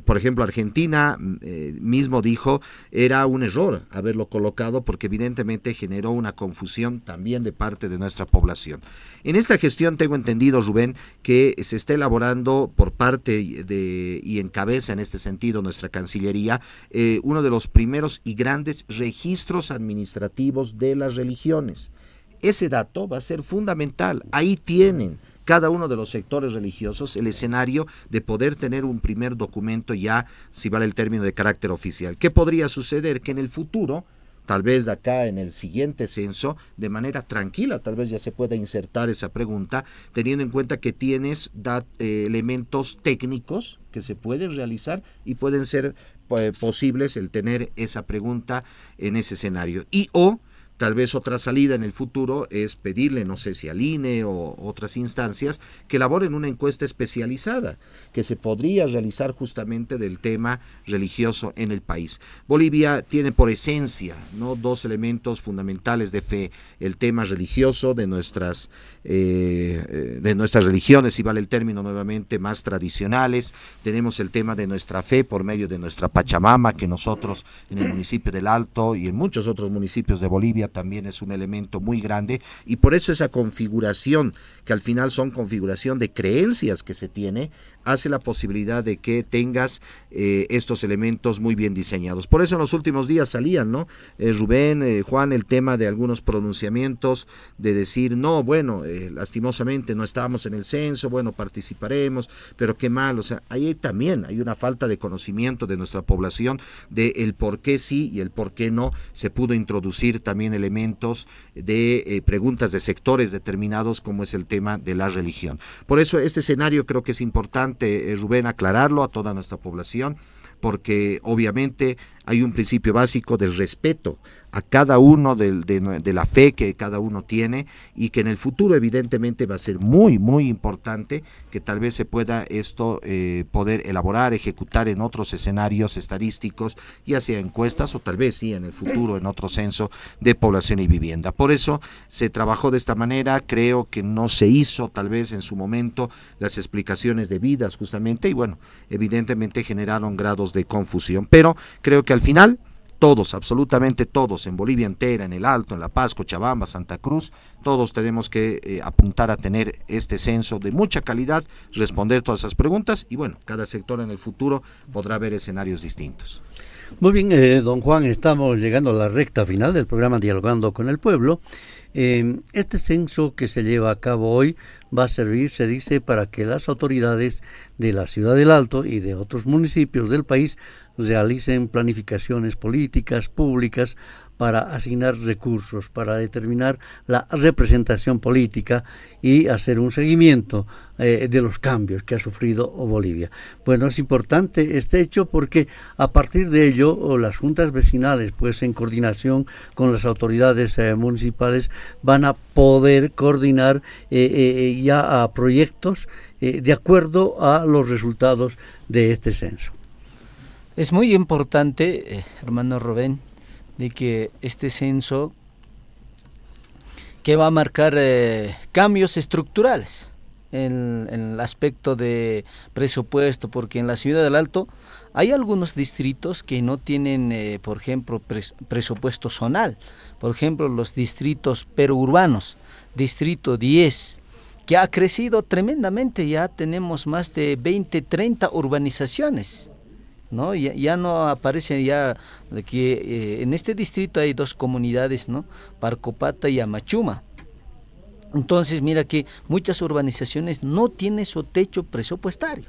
por ejemplo, Argentina mismo dijo era un error haberlo colocado porque evidentemente generó una confusión también de parte de nuestra población. En esta gestión tengo entendido, Rubén, que se está elaborando por parte y encabeza en este sentido nuestra Cancillería uno de los primeros y grandes registros administrativos de las religiones. Ese dato va a ser fundamental. Ahí tienen cada uno de los sectores religiosos el escenario de poder tener un primer documento ya, si vale el término, de carácter oficial. ¿Qué podría suceder? Que en el futuro, tal vez de acá en el siguiente censo, de manera tranquila, tal vez ya se pueda insertar esa pregunta, teniendo en cuenta que tienes elementos técnicos que se pueden realizar y pueden ser posibles el tener esa pregunta en ese escenario. tal vez otra salida en el futuro es pedirle, no sé si al INE o otras instancias, que elaboren una encuesta especializada que se podría realizar justamente del tema religioso en el país. Bolivia tiene por esencia, ¿no?, dos elementos fundamentales de fe: el tema religioso de nuestras religiones, si vale el término nuevamente, más tradicionales. Tenemos el tema de nuestra fe por medio de nuestra Pachamama, que nosotros en el municipio del Alto y en muchos otros municipios de Bolivia también es un elemento muy grande, y por eso esa configuración, que al final son configuración de creencias que se tiene, hace la posibilidad de que tengas estos elementos muy bien diseñados. Por eso en los últimos días salían, ¿no? Rubén, Juan, el tema de algunos pronunciamientos de decir, no, bueno, lastimosamente no estábamos en el censo, bueno, participaremos, pero qué mal. O sea, ahí también hay una falta de conocimiento de nuestra población de el por qué sí y el por qué no se pudo introducir también elementos de preguntas de sectores determinados, como es el tema de la religión. Por eso este escenario creo que es importante, Rubén, aclararlo a toda nuestra población, porque obviamente hay un principio básico del respeto a cada uno de la fe que cada uno tiene, y que en el futuro evidentemente va a ser muy, muy importante que tal vez se pueda esto poder elaborar, ejecutar en otros escenarios estadísticos, ya sea encuestas o tal vez sí en el futuro en otro censo de población y vivienda. Por eso se trabajó de esta manera. Creo que no se hizo tal vez en su momento las explicaciones debidas justamente, y bueno, evidentemente generaron grados de confusión, pero creo que al final todos, absolutamente todos, en Bolivia entera, en el Alto, en La Paz, Cochabamba, Santa Cruz, todos tenemos que apuntar a tener este censo de mucha calidad, responder todas esas preguntas, y bueno, cada sector en el futuro podrá ver escenarios distintos. Muy bien, don Juan, estamos llegando a la recta final del programa Dialogando con el Pueblo. Este censo que se lleva a cabo hoy va a servir, se dice, para que las autoridades de la Ciudad del Alto y de otros municipios del país realicen planificaciones políticas, públicas, para asignar recursos, para determinar la representación política y hacer un seguimiento de los cambios que ha sufrido Bolivia. Bueno, es importante este hecho porque a partir de ello las juntas vecinales, pues en coordinación con las autoridades municipales, van a poder coordinar ya a proyectos de acuerdo a los resultados de este censo. Es muy importante, hermano Rubén, de que este censo que va a marcar cambios estructurales en el aspecto de presupuesto, porque en la Ciudad del Alto hay algunos distritos que no tienen, por ejemplo, presupuesto zonal. Por ejemplo, los distritos perurbanos, distrito 10, que ha crecido tremendamente. Ya tenemos más de 20, 30 urbanizaciones, ¿no? Ya no aparece ya de que en este distrito hay dos comunidades, ¿no? Parcopata y Amachuma. Entonces mira que muchas urbanizaciones no tienen su techo presupuestario.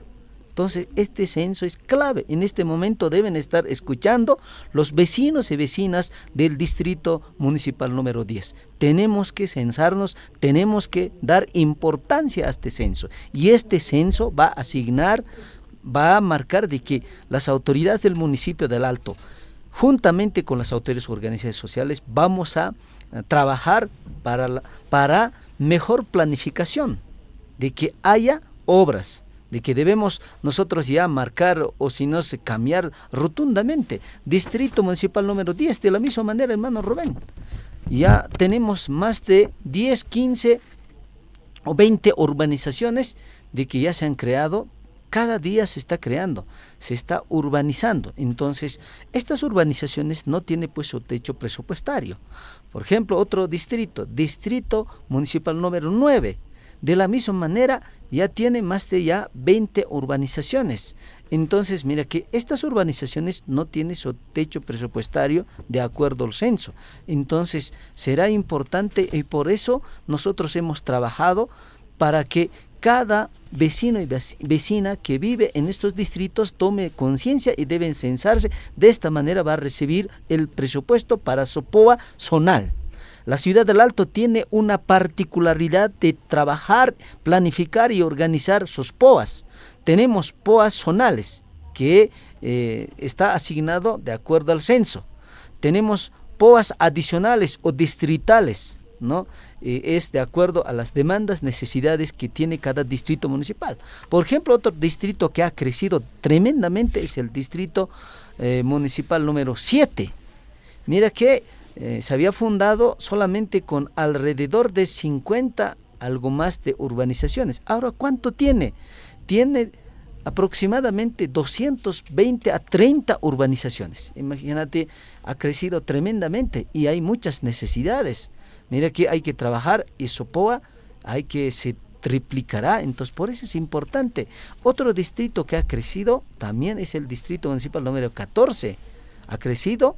Entonces este censo es clave. En este momento deben estar escuchando los vecinos y vecinas del distrito municipal número 10. Tenemos que censarnos, tenemos que dar importancia a este censo, y este censo va a marcar de que las autoridades del municipio del Alto, juntamente con las autoridades organizaciones sociales, vamos a trabajar para mejor planificación, de que haya obras, de que debemos nosotros ya marcar, o si no, cambiar rotundamente. Distrito municipal número 10, de la misma manera, hermano Rubén, ya tenemos más de 10, 15 o 20 urbanizaciones de que ya se han creado. Cada día se está creando, se está urbanizando. Entonces, estas urbanizaciones no tienen pues su techo presupuestario. Por ejemplo, otro distrito municipal número 9, de la misma manera ya tiene más de ya 20 urbanizaciones. Entonces, mira que estas urbanizaciones no tienen su techo presupuestario de acuerdo al censo. Entonces, será importante, y por eso nosotros hemos trabajado para que cada vecino y vecina que vive en estos distritos tome conciencia y deben censarse. De esta manera va a recibir el presupuesto para su POA zonal. La Ciudad del Alto tiene una particularidad de trabajar, planificar y organizar sus POAs. Tenemos POAs zonales que está asignado de acuerdo al censo. Tenemos POAs adicionales o distritales, ¿no? Es de acuerdo a las demandas, necesidades que tiene cada distrito municipal. Por ejemplo, otro distrito que ha crecido tremendamente es el distrito municipal número 7. Mira que se había fundado solamente con alrededor de 50, algo más de urbanizaciones. Ahora, ¿cuánto tiene? Tiene aproximadamente 220 a 30 urbanizaciones. Imagínate, ha crecido tremendamente y hay muchas necesidades. Mira que hay que trabajar y Sopoa se triplicará, entonces por eso es importante. Otro distrito que ha crecido también es el distrito municipal número 14. Ha crecido,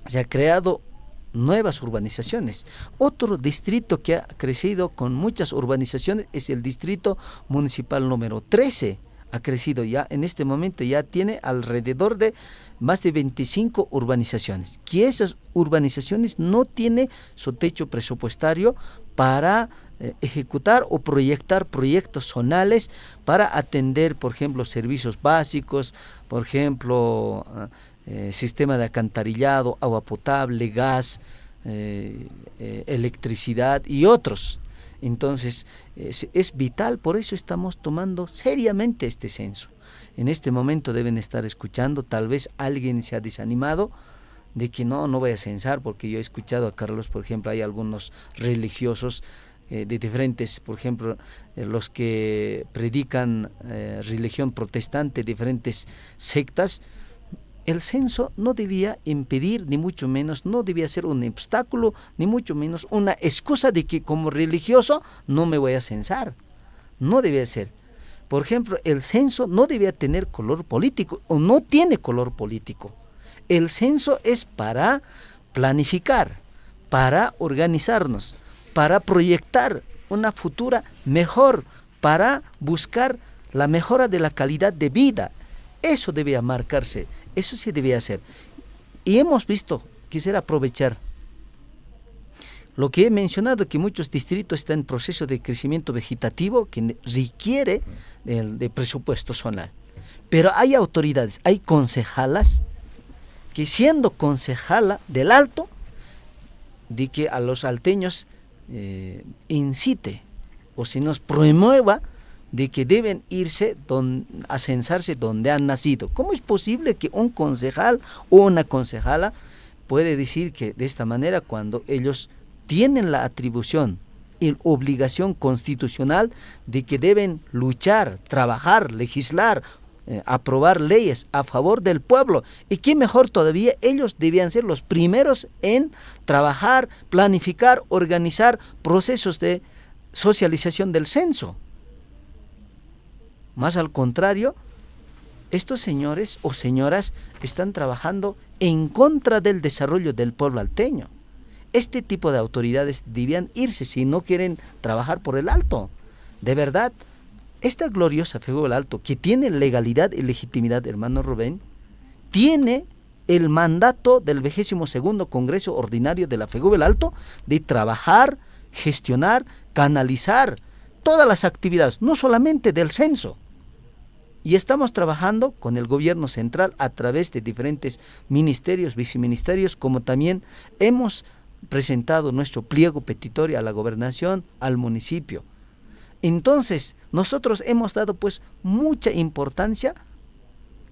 se ha creado nuevas urbanizaciones. Otro distrito que ha crecido con muchas urbanizaciones es el distrito municipal número 13. Ha crecido ya, en este momento ya tiene alrededor de más de 25 urbanizaciones, que esas urbanizaciones no tienen su techo presupuestario para ejecutar o proyectar proyectos zonales para atender, por ejemplo, servicios básicos, por ejemplo, sistema de alcantarillado, agua potable, gas, electricidad y otros. Entonces, es vital, por eso estamos tomando seriamente este censo. En este momento deben estar escuchando, tal vez alguien se ha desanimado de que no voy a censar, porque yo he escuchado a Carlos, por ejemplo, hay algunos religiosos de diferentes, por ejemplo, los que predican religión protestante, diferentes sectas. El censo no debía impedir, ni mucho menos, no debía ser un obstáculo, ni mucho menos una excusa de que como religioso no me voy a censar. No debía ser. Por ejemplo, el censo no debía tener color político, o no tiene color político. El censo es para planificar, para organizarnos, para proyectar una futura mejor, para buscar la mejora de la calidad de vida. Eso debía marcarse. Eso se debía hacer. Y hemos visto, quisiera aprovechar lo que he mencionado, que muchos distritos están en proceso de crecimiento vegetativo que requiere de presupuesto zonal. Pero hay autoridades, hay concejalas, que siendo concejala del Alto, de que a los alteños incite o si nos promueva de que deben irse a censarse donde han nacido. ¿Cómo es posible que un concejal o una concejala puede decir que de esta manera, cuando ellos tienen la atribución y obligación constitucional de que deben luchar, trabajar, legislar, aprobar leyes a favor del pueblo? Y qué mejor todavía, ellos debían ser los primeros en trabajar, planificar, organizar procesos de socialización del censo. Más al contrario, estos señores o señoras están trabajando en contra del desarrollo del pueblo alteño. Este tipo de autoridades debían irse si no quieren trabajar por el Alto. De verdad, esta gloriosa FEGU del Alto, que tiene legalidad y legitimidad, hermano Rubén, tiene el mandato del 22º Congreso Ordinario de la FEGU del Alto de trabajar, gestionar, canalizar todas las actividades, no solamente del censo. Y estamos trabajando con el gobierno central a través de diferentes ministerios, viceministerios, como también hemos presentado nuestro pliego petitorio a la gobernación, al municipio. Entonces, nosotros hemos dado pues mucha importancia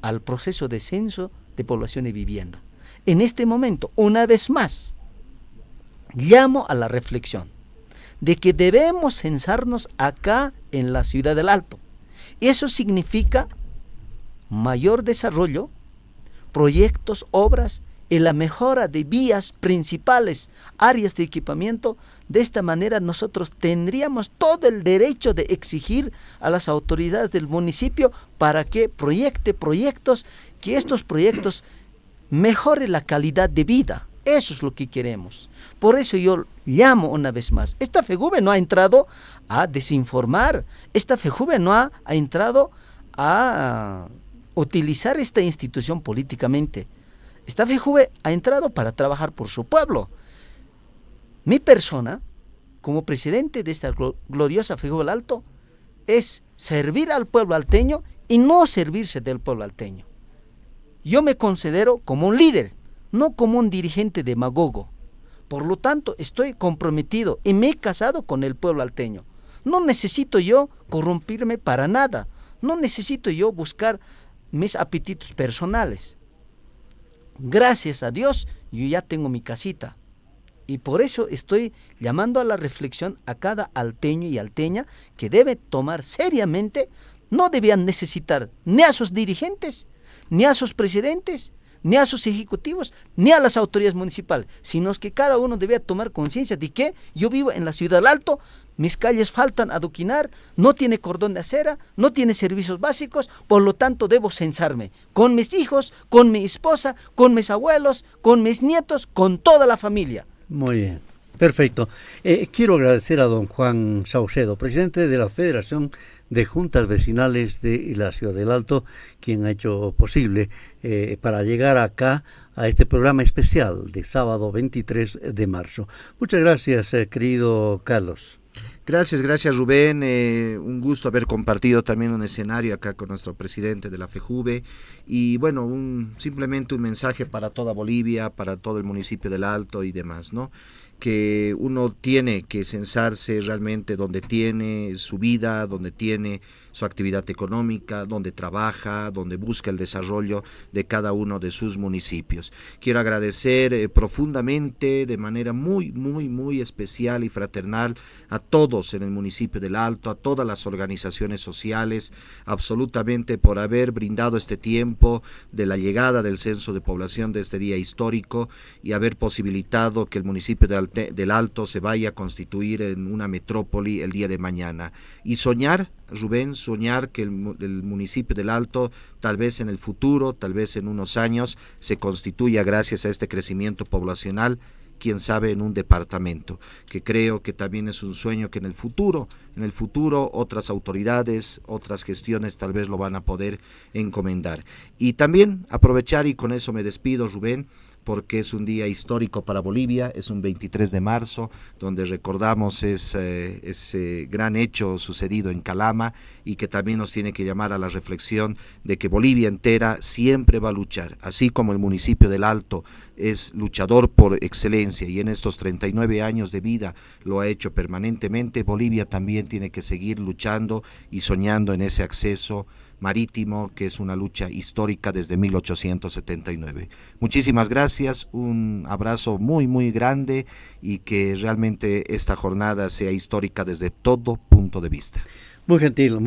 al proceso de censo de población y vivienda. En este momento, una vez más, llamo a la reflexión de que debemos censarnos acá en la ciudad del Alto. Y eso significa mayor desarrollo, proyectos, obras y la mejora de vías principales, áreas de equipamiento. De esta manera nosotros tendríamos todo el derecho de exigir a las autoridades del municipio para que proyecte proyectos, que estos proyectos mejoren la calidad de vida. Eso es lo que queremos. Por eso yo llamo una vez más. Esta FEGUVE no ha entrado a desinformar. Esta FEGUVE no ha entrado a utilizar esta institución políticamente. Esta FEGUVE ha entrado para trabajar por su pueblo. Mi persona, como presidente de esta gloriosa FEGUVE del Alto, es servir al pueblo alteño y no servirse del pueblo alteño. Yo me considero como un líder, no como un dirigente demagogo. Por lo tanto, estoy comprometido y me he casado con el pueblo alteño. No necesito yo corrompirme para nada. No necesito yo buscar mis apetitos personales. Gracias a Dios, yo ya tengo mi casita. Y por eso estoy llamando a la reflexión a cada alteño y alteña que debe tomar seriamente, no debían necesitar ni a sus dirigentes, ni a sus presidentes, ni a sus ejecutivos, ni a las autoridades municipales, sino que cada uno debía tomar conciencia de que yo vivo en la ciudad del Alto, mis calles faltan adoquinar, no tiene cordón de acera, no tiene servicios básicos, por lo tanto debo censarme con mis hijos, con mi esposa, con mis abuelos, con mis nietos, con toda la familia. Muy bien, perfecto. Quiero agradecer a don Juan Saucedo, presidente de la Federación de Juntas Vecinales de la Ciudad del Alto, quien ha hecho posible para llegar acá a este programa especial de sábado 23 de marzo. Muchas gracias, querido Carlos. Gracias Rubén, un gusto haber compartido también un escenario acá con nuestro presidente de la FEJUVE y bueno, simplemente un mensaje para toda Bolivia, para todo el municipio del Alto y demás, ¿no? Que uno tiene que censarse realmente donde tiene su vida, donde tiene su actividad económica, donde trabaja, donde busca el desarrollo de cada uno de sus municipios. Quiero agradecer profundamente, de manera muy especial y fraternal a todos en el municipio del Alto, a todas las organizaciones sociales, absolutamente por haber brindado este tiempo de la llegada del censo de población de este día histórico y haber posibilitado que el municipio del Alto se vaya a constituir en una metrópoli el día de mañana. Y soñar, Rubén, soñar que el municipio del Alto tal vez en el futuro, tal vez en unos años, se constituya gracias a este crecimiento poblacional, quién sabe, en un departamento, que creo que también es un sueño que en el futuro otras autoridades, otras gestiones tal vez lo van a poder encomendar. Y también aprovechar, y con eso me despido, Rubén, porque es un día histórico para Bolivia, es un 23 de marzo, donde recordamos ese gran hecho sucedido en Calama y que también nos tiene que llamar a la reflexión de que Bolivia entera siempre va a luchar, así como el municipio del Alto es luchador por excelencia y en estos 39 años de vida lo ha hecho permanentemente. Bolivia también tiene que seguir luchando y soñando en ese acceso marítimo, que es una lucha histórica desde 1879. Muchísimas gracias, un abrazo muy grande y que realmente esta jornada sea histórica desde todo punto de vista. Muy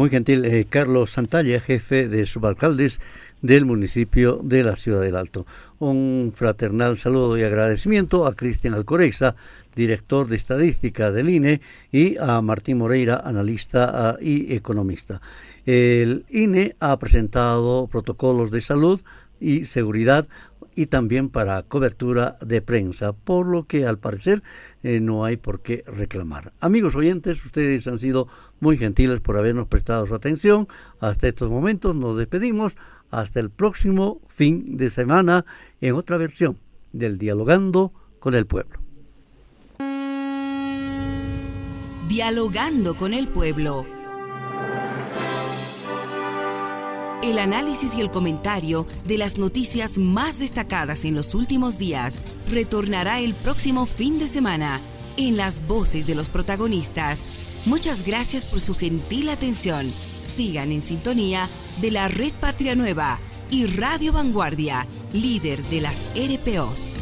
gentil, Carlos Santalla, jefe de subalcaldes del municipio de la Ciudad del Alto. Un fraternal saludo y agradecimiento a Cristian Alcoreza, director de estadística del INE, y a Martín Moreira, analista y economista. El INE ha presentado protocolos de salud y seguridad y también para cobertura de prensa, por lo que al parecer no hay por qué reclamar. Amigos oyentes, ustedes han sido muy gentiles por habernos prestado su atención. Hasta estos momentos nos despedimos. Hasta el próximo fin de semana en otra versión del Dialogando con el Pueblo. Dialogando con el Pueblo. El análisis y el comentario de las noticias más destacadas en los últimos días retornará el próximo fin de semana en las voces de los protagonistas. Muchas gracias por su gentil atención. Sigan en sintonía de la Red Patria Nueva y Radio Vanguardia, líder de las RPOs.